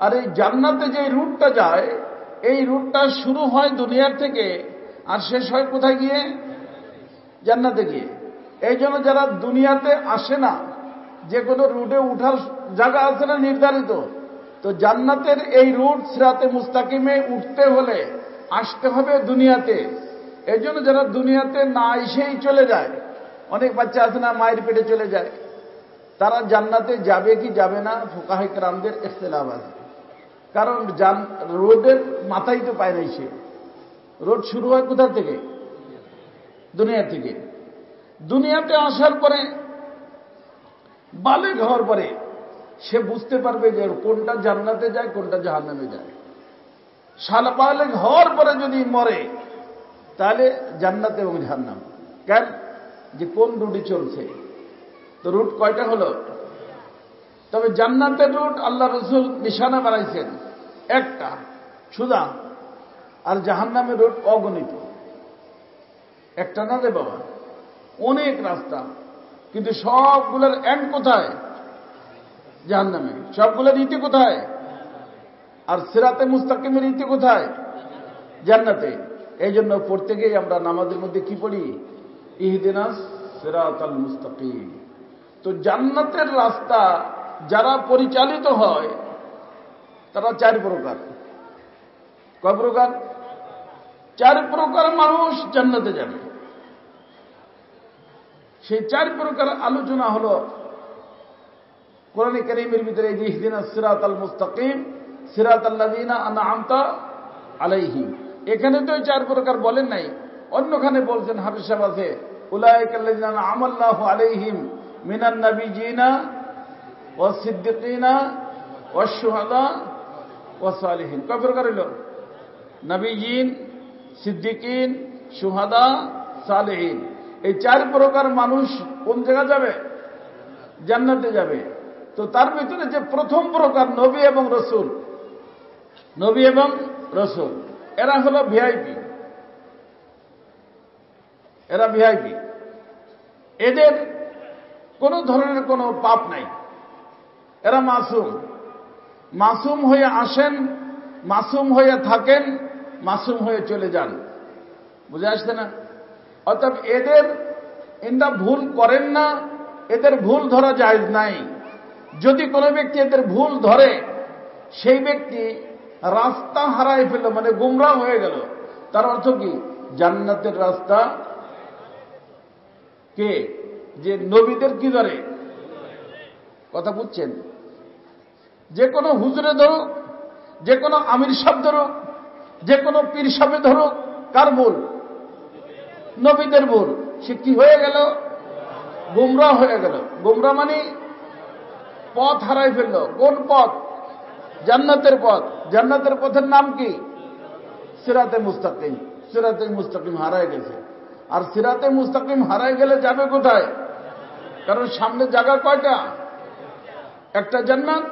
আর এই জান্নাতে যে রুটটা যায়, এই রুটটা শুরু হয় দুনিয়ার থেকে আর শেষ হয় কোথায় গিয়ে? জান্নাতে গিয়ে। এই জন্য যারা দুনিয়াতে আসে না, যে কোনো রুটে উঠার জায়গা আছে না নির্ধারিত, তো জান্নাতের এই রুট সিরাতে মুস্তাকিমে উঠতে হলে আসতে হবে দুনিয়াতে। এই জন্য যারা দুনিয়াতে না এসেই চলে যায়, অনেক বাচ্চা আছে না মায়ের পেটে চলে যায়, তারা জান্নাতে যাবে কি যাবে না ফুকাহে কেরামদের ইখতিলাফ আছে। কারণ রোডের মাথায় তো পায় নাই সে। রোড শুরু হয় কোথা থেকে? দুনিয়া থেকে। দুনিয়াতে আসার পরে বালেগ হওয়ার পরে সে বুঝতে পারবে যে কোনটা জান্নাতে যায় কোনটা জাহান্নামে যায়। বালেগ হওয়ার পরে যদি মরে তাহলে জান্নাত এবং জাহান্নাম। কেন? যে কোন রুটে চলছে। তো রুট কয়টা হলো? তবে জান্নাতের রুট আল্লাহ রসুল নিশানা বানাইছেন একটা সুদা, আর জাহান্নামের রুট অগণিত। একটা না রে বাবা, অনেক রাস্তা, কিন্তু সবগুলোর এন্ড কোথায়? জাহান্নামে। সবগুলোর ইতি কোথায়? আর সিরাতে মুস্তাকিমের ইতি কোথায়? জান্নাতে। এই জন্য প্রত্যেকেই আমরা নামাজের মধ্যে কি পড়ি? ইহদিনাস সিরাতাল মুস্তাকিম। তো জান্নাতের রাস্তা যারা পরিচালিত হয় তারা চার প্রকার। কয় প্রকার? চার প্রকার মানুষ জান্নাতে যাবে। সেই চার প্রকার আলোচনা হলো কোরআনে কারীমের ভিতরে। এই যে ইহদিনাস সিরাতাল মুস্তাকিম সিরাতাল্লাযীনা আনআমতা আলাইহিম, এখানে তো এই চার প্রকার বলেন নাই, অন্যখানে বলছেন। হাফেজ সাহেব আছে উলাইকাল্লাযীনা আনআমাল্লাহু আলাইহিম মিনান নাবিয়্যিনা ওয়াস সিদ্দিকিনা ওয়াস শুহাদা ওয়াস সালিহিন। কয় প্রকার হলো? নবিয়্যিন, সিদ্দিকিন, শুহাদা, সালেহিন। এই চার প্রকার মানুষ কোন জায়গা যাবে? জান্নাতে যাবে। তো তার ভিতরে যে প্রথম প্রকার নবী এবং রসুল, নবী এবং রসুল, এরা হলো ভিআইপি। এরা ভিআইপি। এদের কোন ধরনের কোনো পাপ নাই। এরা মাসুম। মাসুম হয়ে আসেন, মাসুম হয়ে থাকেন, মাসুম হয়ে চলে যান। বুঝে আসছে না? অর্থাৎ এরা ভুল করেন না, এদের ভুল ধরা জায়েজ নাই। যদি কোনো ব্যক্তি এদের ভুল ধরে, সেই ব্যক্তি রাস্তা হারায় ফেলল, মানে গুমরাহ হয়ে গেল। তার অর্থ কি? জান্নাতের রাস্তা কে? যে নবীদের কি ধরে। কথা বুঝছেন? যে কোনো হুজুরে ধরুক, যে কোনো আমির সাহেব ধরুক, যে কোনো পীর সাহেব ধরুক, কার ভুল? নবীদের ভুল। সে কি হয়ে গেল? গুমরাহ হয়ে গেল। গুমরাহ মানে পথ হারাই ফেলল। কোন পথ? জান্নাতের পথ। জান্নাতের পথের নাম কি? সিরাতে মুস্তাকিম। সিরাতে মুস্তাকিম হারায় গেছে। আর সিরাতে মুস্তাকিম হারায় গেলে যাবে কোথায়? কারণ সামনে জায়গা কয়টা? একটা জান্নাত,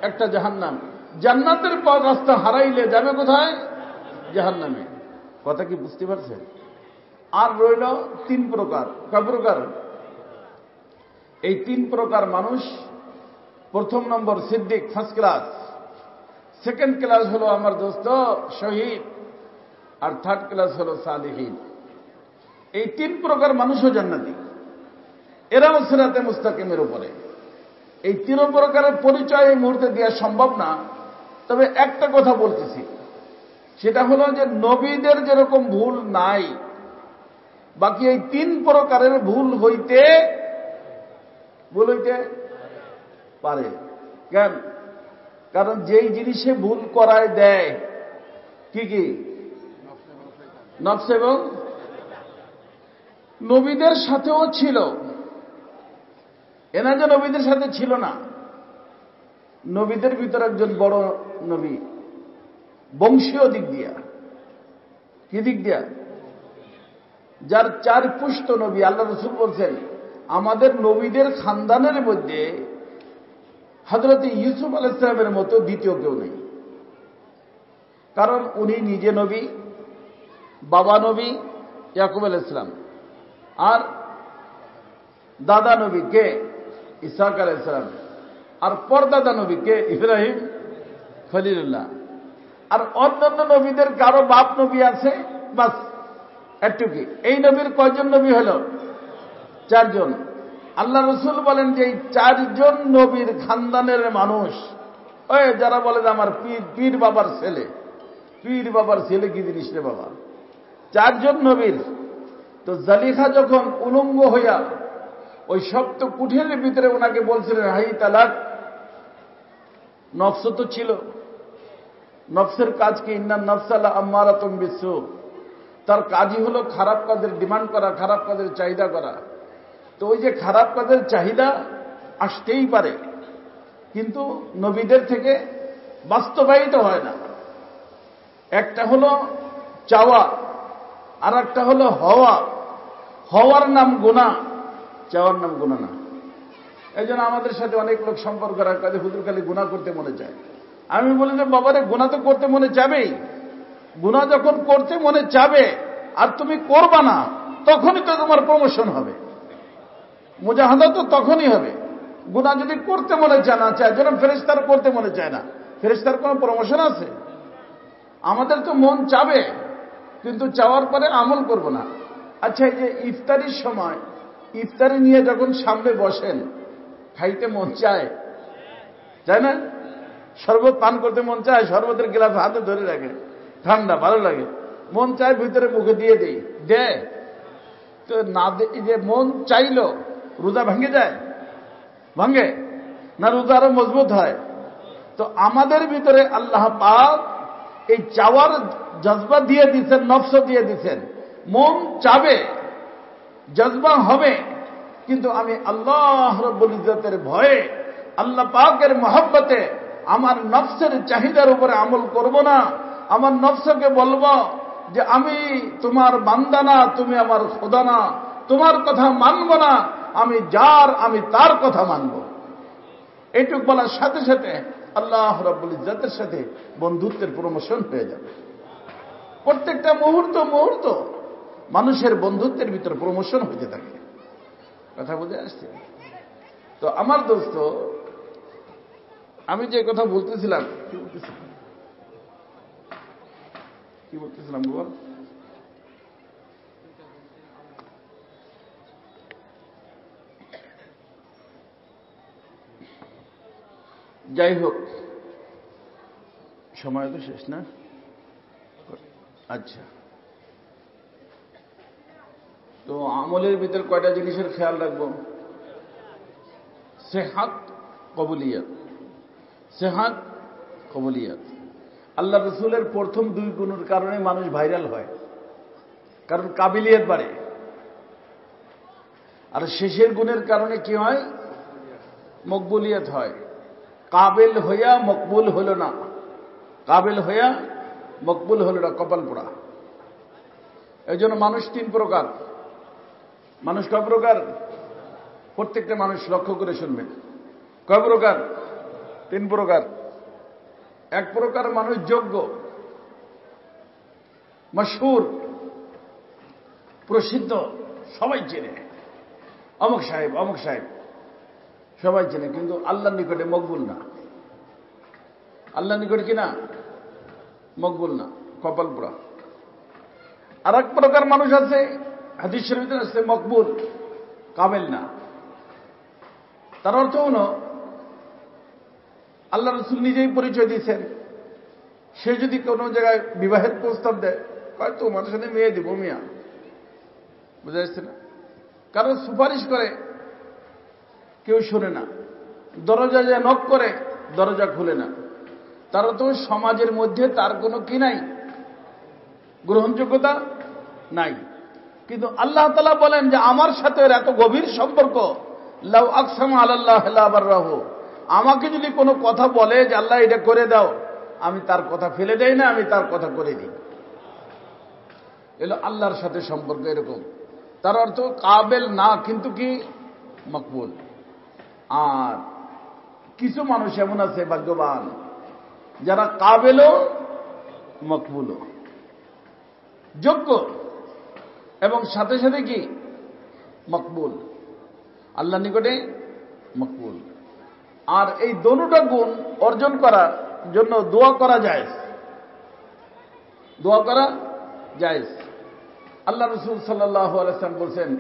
একটা জাহান্নাম। জান্নাতের পথ রাস্তা হারাইলে যাবে কোথায়? জাহান্নামে। কথা কি বুঝতে পারছেন? আর রইল তিন প্রকার। কয় প্রকার? এই তিন প্রকার মানুষ। প্রথম নম্বর Siddique, first class. Second class হলো আমার দোস্ত শহীদ, আর থার্ড ক্লাস হলো সালেহীন। এই তিন প্রকার মানুষও জান্নাতি। এরাও সিরাতে মুস্তাকিমের উপরে। এই তিন প্রকারের পরিচয় এই মুহূর্তে দেওয়া সম্ভব না, তবে একটা কথা বলতেছি। সেটা হলো যে নবীদের যেরকম ভুল নাই, বাকি এই 3 প্রকারের ভুল হইতে পারে। কেন? কারণ যেই জিনিসে ভুল করায় দেয় কি কি? নফস এবং নবীদের সাথেও ছিল। এনা যে নবীদের সাথে ছিল না, নবীদের ভিতরে একজন বড় নবী, বংশীয় দিক দিয়া। কি দিক দিয়া? যার 4 পুষ্ট নবী। আল্লাহ রাসূল বলছেন আমাদের নবীদের খানদানের মধ্যে হযরত ইউসুফ আলাইহিস সালামের মতো দ্বিতীয় কেউ নেই। কারণ উনি নিজে নবী, বাবা নবী ইয়াকুব আলাইহিস সালাম, আর দাদা নবী কে? ইসহাক আলাইহিস সালাম, আর পরদাদা নবী কে? ইব্রাহিম খলিলুল্লাহ। আর অন্যান্য নবীদের কারো বাপ নবী আছে, বাস এটুকুই। এই নবীর কয়জন নবী হল? 4 জন। আল্লাহ রাসূল বলেন যে এই 4 জন নবীর খানদানের মানুষ, ওই যারা বলে যে আমার পীর বাবার ছেলে, পীর বাবার ছেলে কি জিনিস রে বাবা? 4 জন নবীর। তো জালিখা যখন উলঙ্গ হইয়া ওই শক্ত কুঠিরের ভিতরে ওনাকে বলছিলেন হাই তালাক, নফস তো ছিল। নফসের কাজ কি? ইন্নান নফসালা আম্মারাতুম বিসু। তার কাজই হলো খারাপ কাজের ডিমান্ড করা, খারাপ কাজের চাহিদা করা। তো ওই যে খারাপ কাজের চাহিদা আসতেই পারে, কিন্তু নবীদের থেকে বাস্তবায়িত হয় না। একটা হলো চাওয়া, আর একটা হলো হওয়া। হওয়ার নাম গুনাহ, চাওয়ার নাম গুনাহ না। এই জন্য আমাদের সাথে অনেক লোক সম্পর্ক রাখে, হুজুর খালি গুনাহ করতে মনে চায়। আমি বলি যে বাবারে, গুনাহ তো করতে মনে চাবেই। গুনাহ যখন করতে মনে চাবে আর তুমি করবা না, তখনই তো তোমার প্রমোশন হবে, মুজাহাদা তো তখনই হবে। গুনাহ যদি করতে মনে চায় না, চায় যেন ফেরেশতার করতে মনে চায় না, ফেরেশতার কোনো প্রমোশন আছে? আমাদের তো মন চাবে, কিন্তু চাওয়ার পরে আমল করব না। আচ্ছা, এই যে ইফতারির সময় ইফতারি নিয়ে যখন সামনে বসেন, খাইতে মন চায়, চায় না? শরবত পান করতে মন চায়, শরবতের গ্লাস হাতে ধরে রাখে, ঠান্ডা ভালো লাগে, মন চায় ভিতরে মুখে দিয়ে দেয়। তো না, যে মন চাইল, রোজা ভেঙে যায়? ভাঙে না, রোজা আরো মজবুত হয়। তো আমাদের ভিতরে আল্লাহ পাক এই চাওয়ার জজবা দিয়ে দিচ্ছেন, নফস দিয়ে দিচ্ছেন। মন চাবে, জজবা হবে, কিন্তু আমি আল্লাহ রাব্বুল ইজ্জতের ভয়ে, আল্লাহ পাকের মহব্বতে আমার নফসের চাহিদার উপরে আমল করব না। আমার নফসকে বলবো যে আমি তোমার বান্দা না, তুমি আমার খোদা না, তোমার কথা মানব না, আমি তার কথা মানব। এইটুক বলার সাথে সাথে আল্লাহ রাব্বুল ইজ্জতের সাথে বন্ধুত্বের প্রমোশন হয়ে যাবে। প্রত্যেকটা মুহূর্ত মানুষের বন্ধুত্বের ভিতর প্রমোশন হতে থাকে। কথা বুঝে আসছে? তো আমার দোস্ত, আমি যে কথা বলতেছিলাম, কি বলতেছিলাম বল? যাই হোক, সময় তো শেষ না। আচ্ছা, তো আমলের ভিতর কয়টা জিনিসের খেয়াল রাখবো? সেহাত, কবুলিয়াত। সেহাত, কবুলিয়াত। আল্লাহ রসুলের প্রথম 2 গুণের কারণে মানুষ ভাইরাল হয়, কারণ কাবিলিয়ত বাড়ে। আর শেষের গুণের কারণে কি হয়? মকবুলিয়ত হয়। কাবিল হইয়া মকবুল হলো না, কাবিল হইয়া মকবুল হলো না, কপাল পোড়া। এই জন্য মানুষ 3 প্রকার। মানুষ কয় প্রকার? প্রত্যেকটা মানুষ লক্ষ্য করে শুনবেন। কয় প্রকার? 3 প্রকার। 1 প্রকার মানুষ যোগ্য, মশহুর, প্রসিদ্ধ, সবাই চেনে, অমুক সাহেব অমুক সাহেব, সবাই চেনে, কিন্তু আল্লাহর নিকটে মকবুল না। আল্লাহর নিকটে কি না? মকবুল না, কপাল পোড়া। আর 1 প্রকার মানুষ আছে, হাদিস শরীফে আছে, মকবুল, কামেল না। তার অর্থ হলো, আল্লাহ রসুল নিজেই পরিচয় দিয়েছেন, সে যদি কোনো জায়গায় বিবাহের প্রস্তাব দেয়, কয় তোমার সাথে মেয়ে দিব মিয়া, বুঝা যাচ্ছে না? কারণ সুপারিশ করে কেউ শোনে না, দরজা যে নক করে দরজা খুলে না। তারা তো সমাজের মধ্যে তার কোনো কি নাই, গ্রহণযোগ্যতা নাই। কিন্তু আল্লাহ তাআলা বলেন যে আমার সাথে এত গভীর সম্পর্ক, লাউ আকসাম আলাল্লাহ লা বাররাহু, আমাকে যদি কোনো কথা বলে যে আল্লাহ এটা করে দাও, আমি তার কথা ফেলে দেই না, আমি তার কথা করে দিই। এলো আল্লাহর সাথে সম্পর্ক এরকম। তার অর্থ কাবেল না, কিন্তু কি মকবুল। আর কিছু মানুষ এমন আছে ভাগ্যবান, যারা কাবেলও মকবুলও, যোগ্য এবং সাথে সাথে কি মকবুল, আল্লাহর নিকটে মকবুল। আর এই দোনোটা গুণ অর্জন করার জন্য দোয়া করা যায়, দোয়া করা যায়। আল্লাহ রাসূল সাল্লাল্লাহু আলাইহি ওয়াসাল্লাম বলেন,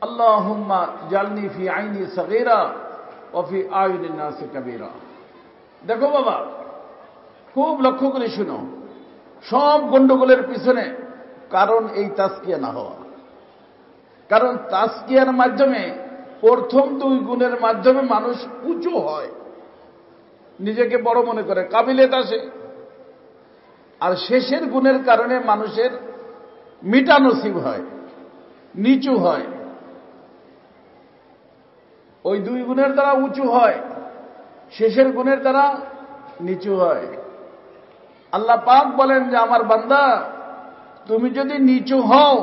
আল্লাহুম্মা জালনি ফি আইনি সগীরা ওয়া ফি আয়ুনিন নাসি কাবীরা। দেখো বাবা, খুব লক্ষ্য করে শুনো, সব গন্ডগোলের পিছনে কারণ এই তাজকিয়া না হওয়া। কারণ তাজকিয়ার মাধ্যমে প্রথম দুই গুণের মাধ্যমে মানুষ উঁচু হয়, নিজেকে বড় মনে করে, কাবিলিয়ত আসে। আর শেষের গুণের কারণে মানুষের মিটা নসিব হয়, নিচু হয়। ওই দুই গুণের দ্বারা উঁচু হয়, শেষের গুণের দ্বারা নিচু হয়। আল্লাহ পাক বলেন যে আমার বান্দা, তুমি যদি নিচু হও,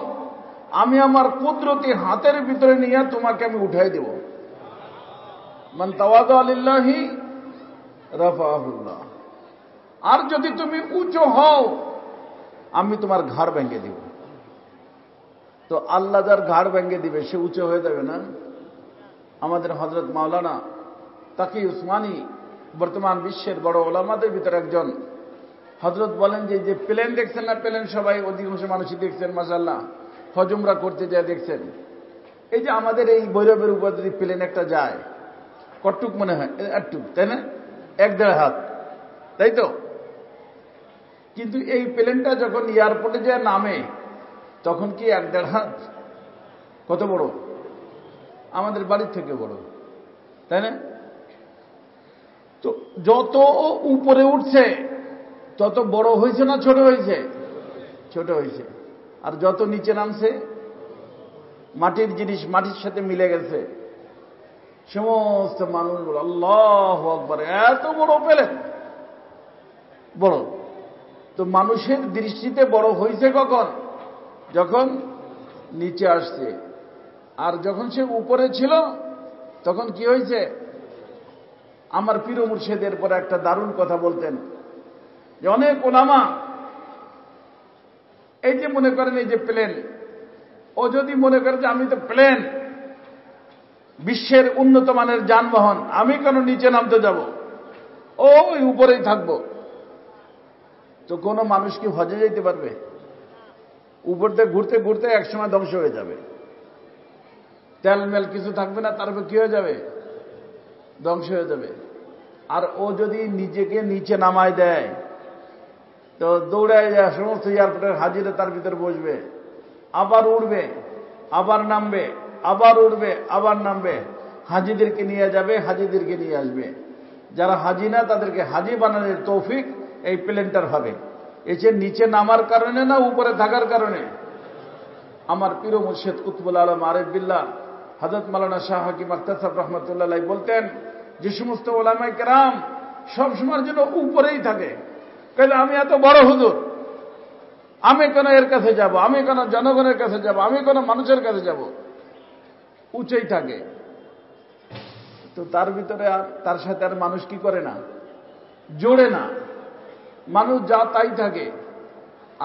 আমি আমার কুদরতি হাতের ভিতরে নিয়ে তোমাকে আমি উঠাই দেব। মান তাওয়াদা লিল্লাহি রাফাহুল্লাহ। আর যদি তুমি উঁচু হও, আমি তোমার ঘাড় ভেঙে দিব। তো আল্লাহ যার ঘাড় ভেঙে দিবে সে উঁচু হয়ে যাবে না? আমাদের হযরত মাওলানা তাকি উসমানী, বর্তমান বিশ্বের বড় ওলামাদের ভিতরে একজন, হযরত বলেন যে প্লেন দেখছেন না, প্লেন সবাই অধিকাংশ মানুষই দেখছেন, মাশাআল্লাহ, হজ উমরা করতে যায় দেখছেন। এই যে আমাদের এই ভৈরবের উপর যদি প্লেন একটা যায়, কটুক মনে হয়, একটুক, তাই না? 1-1.5 হাত, তাই তো? কিন্তু এই প্লেনটা যখন এয়ারপোর্টে যায় নামে, তখন কি 1-1.5 হাত? কত বড়? আমাদের বাড়ির থেকে বড়, তাই না? তো যত উপরে উঠছে তত বড় হয়েছে না ছোট হয়েছে? ছোট হয়েছে। আর যত নিচে নামছে, মাটির জিনিস মাটির সাথে মিলে গেছে। সমস্ত মানুষ বলে আল্লাহু আকবার, এত বড় প্লেন, বড়। তো মানুষের দৃষ্টিতে বড় হয়েছে কখন? যখন নিচে আসছে। আর যখন সে উপরে ছিল তখন কি হয়েছে? আমার পীর মুর্শিদের পরে একটা দারুণ কথা বলতেন যে অনেক ওলামা, এই যে মনে করেন এই যে প্লেন, ও যদি মনে করে যে আমি তো প্লেন, বিশ্বের উন্নত মানের যানবাহন, আমি কেন নিচে নামতে যাব, ওই উপরেই থাকবো, তো কোনো মানুষ কি হজে যেতে পারবে? উপর দিয়ে ঘুরতে ঘুরতে একসময় ধ্বংস হয়ে যাবে, তেলমেল কিছু থাকবে না, তারপর কি হয়ে যাবে? ধ্বংস হয়ে যাবে। আর ও যদি নিজেকে নিচে নামায় দেয়, তো দৌড়ায় যায়, সমস্ত এয়ারপোর্টের হাজিরা তার ভিতরে বসবে, আবার উড়বে, আবার নামবে, আবার উড়বে, আবার নামবে, হাজিদেরকে নিয়ে যাবে, হাজিদেরকে নিয়ে আসবে। যারা হাজি না তাদেরকে হাজি বানানোর তৌফিক এই প্লেনটার হবে। এসে নিচে নামার কারণে না উপরে থাকার কারণে? আমার পীর মুর্শিদ কুতুবুল আলম আরিফ বিল্লাহ হযরত মাওলানা শাহ হাকিম আখতার সাহেব রহমতুল্লাহ আলাইহি বলতেন, যে সমস্ত ওলামায়ে কেরাম সব সময়ের জন্য উপরেই থাকে, কাজে আমি এত বড় হুজুর, আমি কেন এর কাছে যাব, আমি কেন জনগণের কাছে যাব, আমি কেন মানুষের কাছে যাব, উঁচেই থাকে। তো তার ভিতরে আর তার সাথে আর মানুষ কি করে না, জোড়ে না, মানুষ যা তাই থাকে।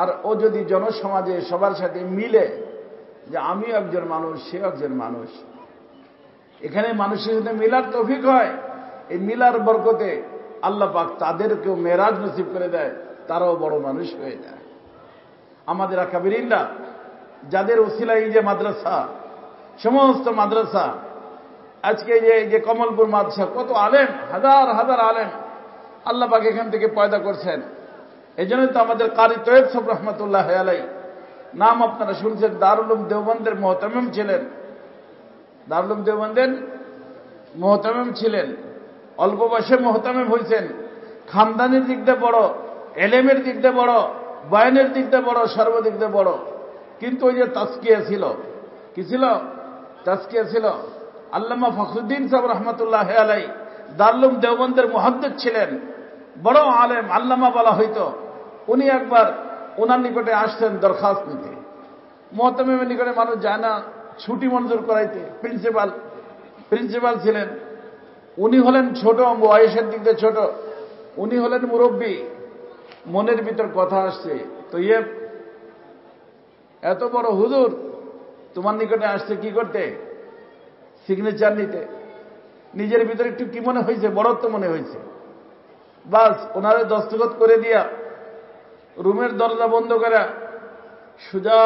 আর ও যদি জনসমাজে সবার সাথে মিলে যে আমি একজন মানুষ, সে একজন মানুষ, এখানে মানুষের সাথে মিলার তৌফিক হয়। এই মিলার বরকতে আল্লাহ পাক তাদেরকেও মেরাজ নসিব করে দেয়, তারাও বড় মানুষ হয়ে যায়। আমাদের আকাবিরিনরা যাদের ওসিলা এই যে মাদ্রাসা, সমস্ত মাদ্রাসা, আজকে এই যে কমলপুর মাদ্রাসা, কত আলেম, হাজার হাজার আলেম আল্লাহ পাক এখান থেকে পয়দা করছেন। এই জন্যই তো আমাদের কারি তৈয়ব সাহেব রহমতুল্লাহ আলাইহি নাম আপনারা শুনছেন, দারুল উলুম দেওবন্দের মুহতামিম ছিলেন। দারুল উলুম দেওবন্দের মুহতামিম ছিলেন, অল্প বয়সে মুহতামিম হয়েছেন। খানদানির দিক দিয়ে বড়, এলেমের দিক দিয়ে বড়, বয়ানের দিক দিয়ে বড়, সর্বদিক দিয়ে বড়। কিন্তু ওই যে তাজকিয়া ছিল, কি ছিল? তাজকিয়া ছিল। আল্লামা ফখরুদ্দিন সাহেব রহমতুল্লাহ আলাইহি দারুল উলুম দেওবন্দের মুহাদ্দিস ছিলেন, বড় আলেম, আল্লামা বলা হইতো। উনি একবার ওনার নিকটে আসছেন দরখাস্ত নিতে। মুহতামিমের নিকটে মানুষ যায় না ছুটি মঞ্জুর করাইতে। প্রিন্সিপাল ছিলেন। উনি হলেন ছোট, বয়সের দিক দিয়ে ছোট, উনি হলেন মুরব্বী। মনের ভিতর কথা আসছে, তো এত বড় হুজুর তোমার নিকটে আসছে কি করতে? সিগনেচার নিতে। নিজের ভিতরে একটু কি মনে হয়েছে? বড়ত্ব মনে হয়েছে। বাস ওনারে দস্তখত করে দিয়া রুমের দরজা বন্ধ করে সোজা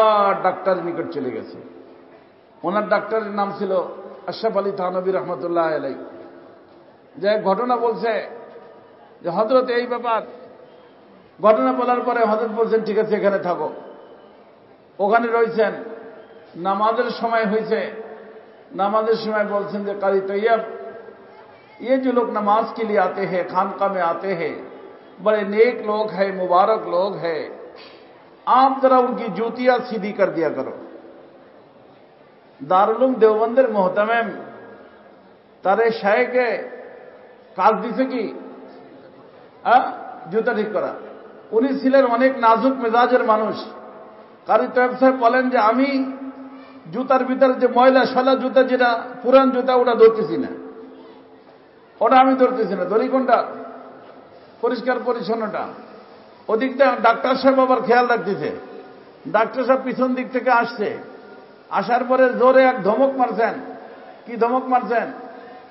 ডাক্তারের নিকট চলে গেছে। ওনার ডাক্তারের নাম ছিল আশরাফ আলী থানভী রহমতুল্লাহ আলাইহি। যে ঘটনা বলছে যে হযরত এই ব্যাপার, ঘটনা বলার পরে হযরত বলছেন ঠিক আছে এখানে থাকো। ওখানে রয়েছেন, নামাজের সময় হয়েছে। নামাজের সময় বলছেন যে কারি তৈয়ব, ये जो लोग नमाज के लिए आते हैं, खानका में आते हैं, बड़े नेक लोग हैं, मुबारक लोग हैं, आप जरा उनकी जूतियां सीधी कर दिया करो। দারুল উলুম দেওবন্দের মুহতামিম তারে শায়েখে কাজ দিছে কি? জুতা ঠিক করা। উনি ছিলেন অনেক নাজুক মেজাজের মানুষ। কারি তৈয়ব সাহেব বলেন যে আমি জুতার ভিতরে যে ময়লা সলা জুতা, যেটা পুরান জুতা, ওটা ধরতেছি না। ওটা আমি ধরতেছি না। ধরি কোনটা? পরিষ্কার পরিচ্ছন্নটা। ওদিকটা ডাক্তার সাহেব আবার খেয়াল রাখতেছে। ডাক্তার সাহেব পিছন দিক থেকে আসছে। আসার পরে জোরে এক ধমক মারছেন। কি ধমক মারছেন?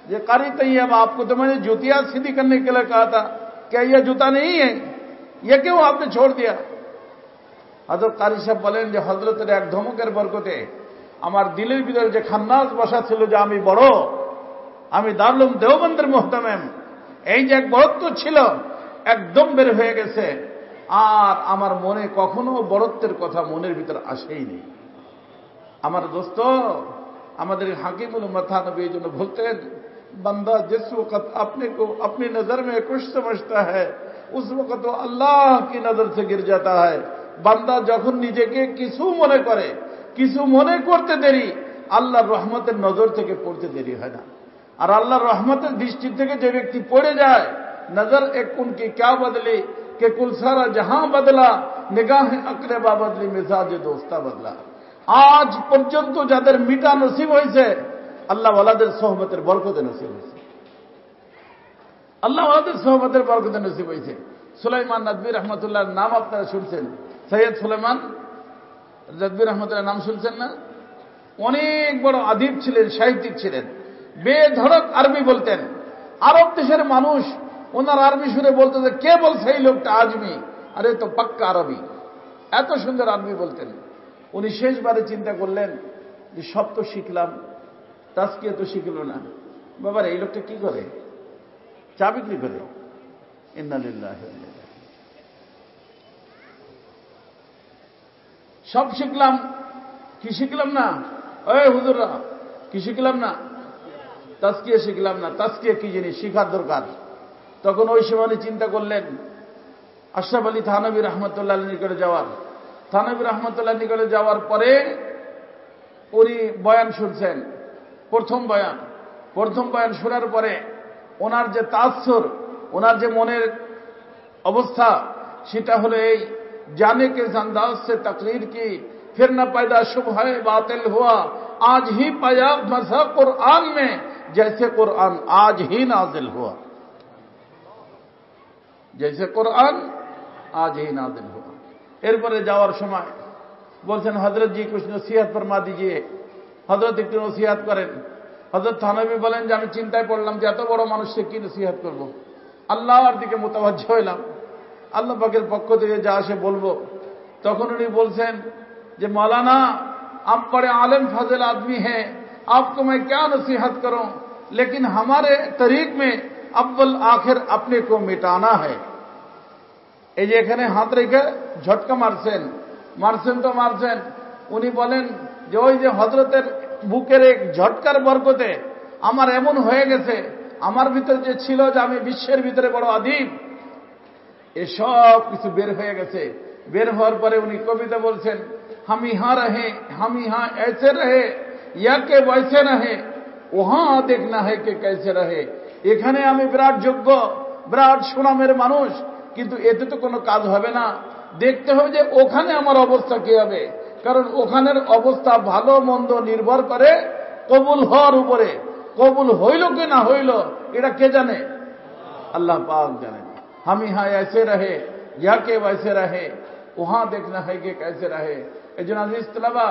যে কারি তৈয়ব, आपको तो मैंने जूतियां सीधी करने के लिए कहा था, क्या यह जूता नहीं है? ये क्यों आपने छोड़ दिया? হযরত কারি সাহেব বলেন যে হযরতের এক ধমকের বরকতে আমার দিলের ভিতরে যে খান্নাস বসা ছিল যে আমি বড়, আমি দারুল উলুম দেওবন্দের মুহতামিম, এই যে এক বড়ত্ব ছিল একদম বের হয়ে গেছে। আর আমার মনে কখনো বড়ত্বের কথা মনের ভিতরে আসেই নেই। আমার দোস্ত, আমাদের হাকিমুল উম্মাহ থানভী এই জন্য বলতেন, बंदा जिस वक्त अपने को अपनी नजर में कुछ समझता है, उस वक्त वो अल्लाह की नजर से गिर जाता है। বান্দা যখন নিজেকে কিছু মনে করে, কিছু মনে করতে দেরি, আল্লাহর রহমতের নজর থেকে পড়তে দেরি হয় না। আর আল্লাহর রহমতের দৃষ্টি থেকে যে ব্যক্তি পড়ে যায়, নজর এক উনকি ক্যা বদলি কে কুল সারা জাহাं বদলা, নিগাহ আকরেবা বদলি, মিজাজে দোস্তা বদলা। আজ পর্যন্ত যাদের মিটা নসিব হয়েছে, আল্লাহ ওয়ালাদের সোহবতের বরকতে নসিব হয়েছে। আল্লাহ ওয়ালাদের সোহবতের বরকতে নসিব হয়েছে। সুলাইমান নদভী রহমতুল্লাহর নাম আপনারা শুনছেন, সৈয়দ সুলাইমান নদভী রহমতুল্লাহর নাম শুনছেন না? অনেক বড় আদিব ছিলেন, সাহিত্যিক ছিলেন, বেধড়ক আরবি বলতেন। আরব দেশের মানুষ ওনার আরবি শুনে বলতো যে কে বলছে এই লোকটা আজমি? আরে তো পাক্কা আরবি। এত সুন্দর আরবি বলতেন। উনি শেষবারে চিন্তা করলেন যে সব তো শিখলাম, তাজকিয়া তো শিখল না, বাবার এই লোকটা কি করে? চা বিক্রি করে। ইন্না লিল্লাহি ওয়া ইন্না ইলাইহি। সব শিখলাম, কি শিখলাম না? ওই হুজুররা, কি শিখলাম না? তাজকিয়া শিখলাম না। তাজকিয়া কি জিনিস? শিখার দরকার। তখন ওই সময় চিন্তা করলেন আশরাফ আলী থানভী রহমতুল্লাহ নিকটে যাওয়ার। থানভী রহমতুল্লাহ নিকটে যাওয়ার পরে উনি বয়ান শুনছেন, প্রথম বয়ান শোনার পরে ওনার যে তাসসুর, ওনার যে মনের অবস্থা, সেটা হলো এই, जाने के अंदाज से तकरीर की, फिर न पैदा शुबह बातिल हुआ, आज ही पाया मज़ा कुरान में, जैसे कुरान आज ही नाजिल हुआ, जैसे कुरान आज ही नाजिल हुआ। এরপরে যাওয়ার সময় বলছেন হযরত জি कुछ नसीहत फरमा दीजिए, হযরত একটু নসিহত করেন। হযরত থানভী বলেন যে আমি চিন্তায় পড়লাম যে এত বড় মানুষকে কি নসিহত করব। আল্লাহর দিকে মুতাওয়াজ্জিহ হইলাম, আল্লাহ পাকের পক্ষ থেকে যা আসে বলবো। তখন উনি বলছেন যে मौलाना आप बड़े आलिम फाजिल आदमी हैं, आपको मैं क्या नसीहत करूं, लेकिन हमारे तरीक में अव्वल आखिर अपने को मिटाना है। এই যে এখানে হাত রেখে ঝটকা মারছেন তো মারছেন। উনি বলেন যে ওই যে হযরতের বুকের এক ঝটকার বরকতে আমার এমন হয়ে গেছে, আমার ভিতরে যে ছিল যে আমি বিশ্বের ভিতরে বড় আদিব, এসব কিছু বের হয়ে গেছে। বের হওয়ার পরে উনি কবিতা বলছেন, हम यहाँ ऐसे रहे या के वैसे रहे, वहां देखना है कि कैसे रहे। এখানে আমি বিরাট যোগ্য, বিরাট সুনামের মানুষ, কিন্তু এতে তো কোনো কাজ হবে না। দেখতে হবে যে ওখানে আমার অবস্থা কি হবে, কারণ ওখানের অবস্থা ভালো মন্দ নির্ভর করে কবুল হওয়ার উপরে। কবুল হইল কি না হইল এটা কে জানে? আল্লাহ পাক জানেন। हम यहाँ ऐसे रहे या के वैसे रहे, वहां देखना है कि कैसे रहे। এই জন্য আজিজ তলাবা,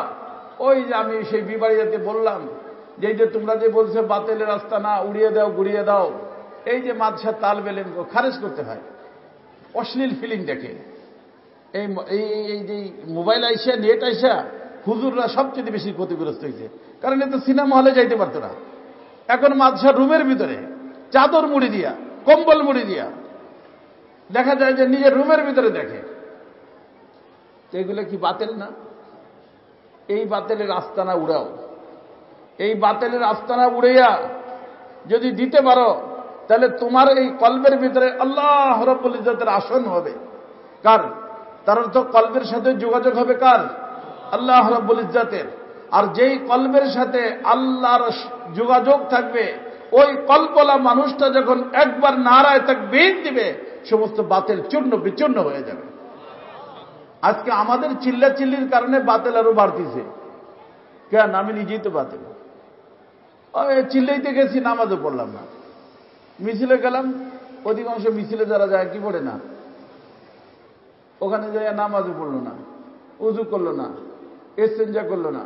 ওই যে আমি সেই বিবাড়িয়াতে বললাম যে এই যে তোমরা যে বলছো বাতিলের রাস্তা না, উড়িয়ে দাও গুড়িয়ে দাও, এই যে মাদ্রাসা তালবে ইলম খারিজ করতে হয় অশ্লীল ফিলিং দেখে। এই যে মোবাইল আইসা নেট আইসা হুজুররা সবচেয়ে বেশি ক্ষতিগ্রস্ত হয়েছে, কারণ এতে সিনেমা হলে যাইতে পারতো না। এখন মাদ্রাসা রুমের ভিতরে চাদর মুড়ি দিয়া, কম্বল মুড়ি দিয়া দেখা যায় যে নিজের রুমের ভিতরে দেখে। এগুলো কি বাতিল না? এই বাতিলের আস্তানা উড়াও। এই বাতিলের আস্তানা উড়াইয়া যদি দিতে পারো, তাহলে তোমার এই কলবের ভিতরে আল্লাহ রাব্বুল ইজ্জতের আসন হবে। কার? তার তো কলবের সাথে যোগাযোগ হবে কার? আল্লাহ রাব্বুল ইজ্জতের। আর যেই কলবের সাথে আল্লাহর যোগাযোগ থাকবে, ওই কলবলা মানুষটা যখন একবার নারায় তাকবীর দিবে, সমস্ত বাতিল চূর্ণ বিচূর্ণ হয়ে যাবে। আজকে আমাদের চিল্লাচিল্লির কারণে বাতিল আরো বাড়তিছে। কেন? আমি নিজেই তো বাতিল। চিল্লাইতে গেছি, নামাজও পড়লাম না। মিছিলে গেলাম, অধিকাংশ মিছিলে যারা যায় কি পড়ে না, ওখানে যায় নামাজও পড়লো না, উজু করলো না, ইস্তেঞ্জা করলো না,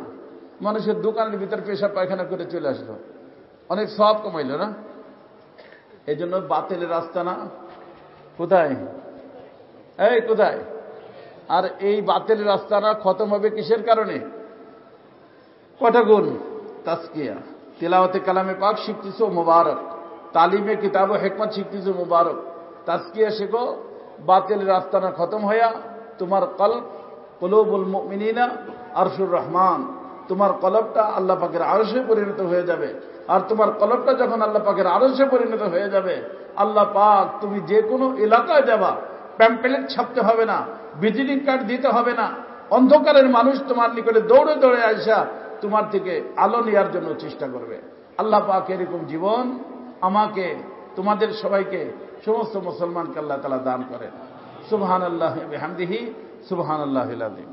মানুষের দোকানের ভিতর পেশাব পায়খানা করে চলে আসলো, অনেক সওয়াব কমাইল না। এই জন্য বাতিলের রাস্তা না কোথায়? এই কোথায়? আর এই বাতিলের রাস্তাটা খতম হবে কিসের কারণে? কটা গুণ? তাজকিয়া, তিলাওয়াতে কালামে পাক শিখতেছো মুবারক, তালিমে কিতাব ও হিকমত শিখতেছো মুবারক। তাজকিয়া শেখো, বাতিলের রাস্তাটা খতম হইয়া তোমার কলব, কুলুবুল মুমিনিনা আরশুর রহমান, তোমার কলবটা আল্লাহ পাকের আরশে পরিণত হয়ে যাবে। আর তোমার কলবটা যখন আল্লাহ পাকের আরশে পরিণত হয়ে যাবে, আল্লাহ পাক তুমি যে কোনো এলাকায় যাবা, প্যাম্পলেট ছাপতে হবে না, ভিজিটিং কার্ড দিতে হবে না, অন্ধকারের মানুষ তোমার নিকটে দৌড়ে দৌড়ে আইসা তোমার থেকে আলো নেওয়ার জন্য চেষ্টা করবে। আল্লাহ পাক এরকম জীবন আমাকে, তোমাদের সবাইকে, সমস্ত মুসলমানকে আল্লাহ তাআলা দান করেন। সুবহানাল্লাহি ওয়া বিহামদিহি, সুবহানাল্লাহিল আযীম।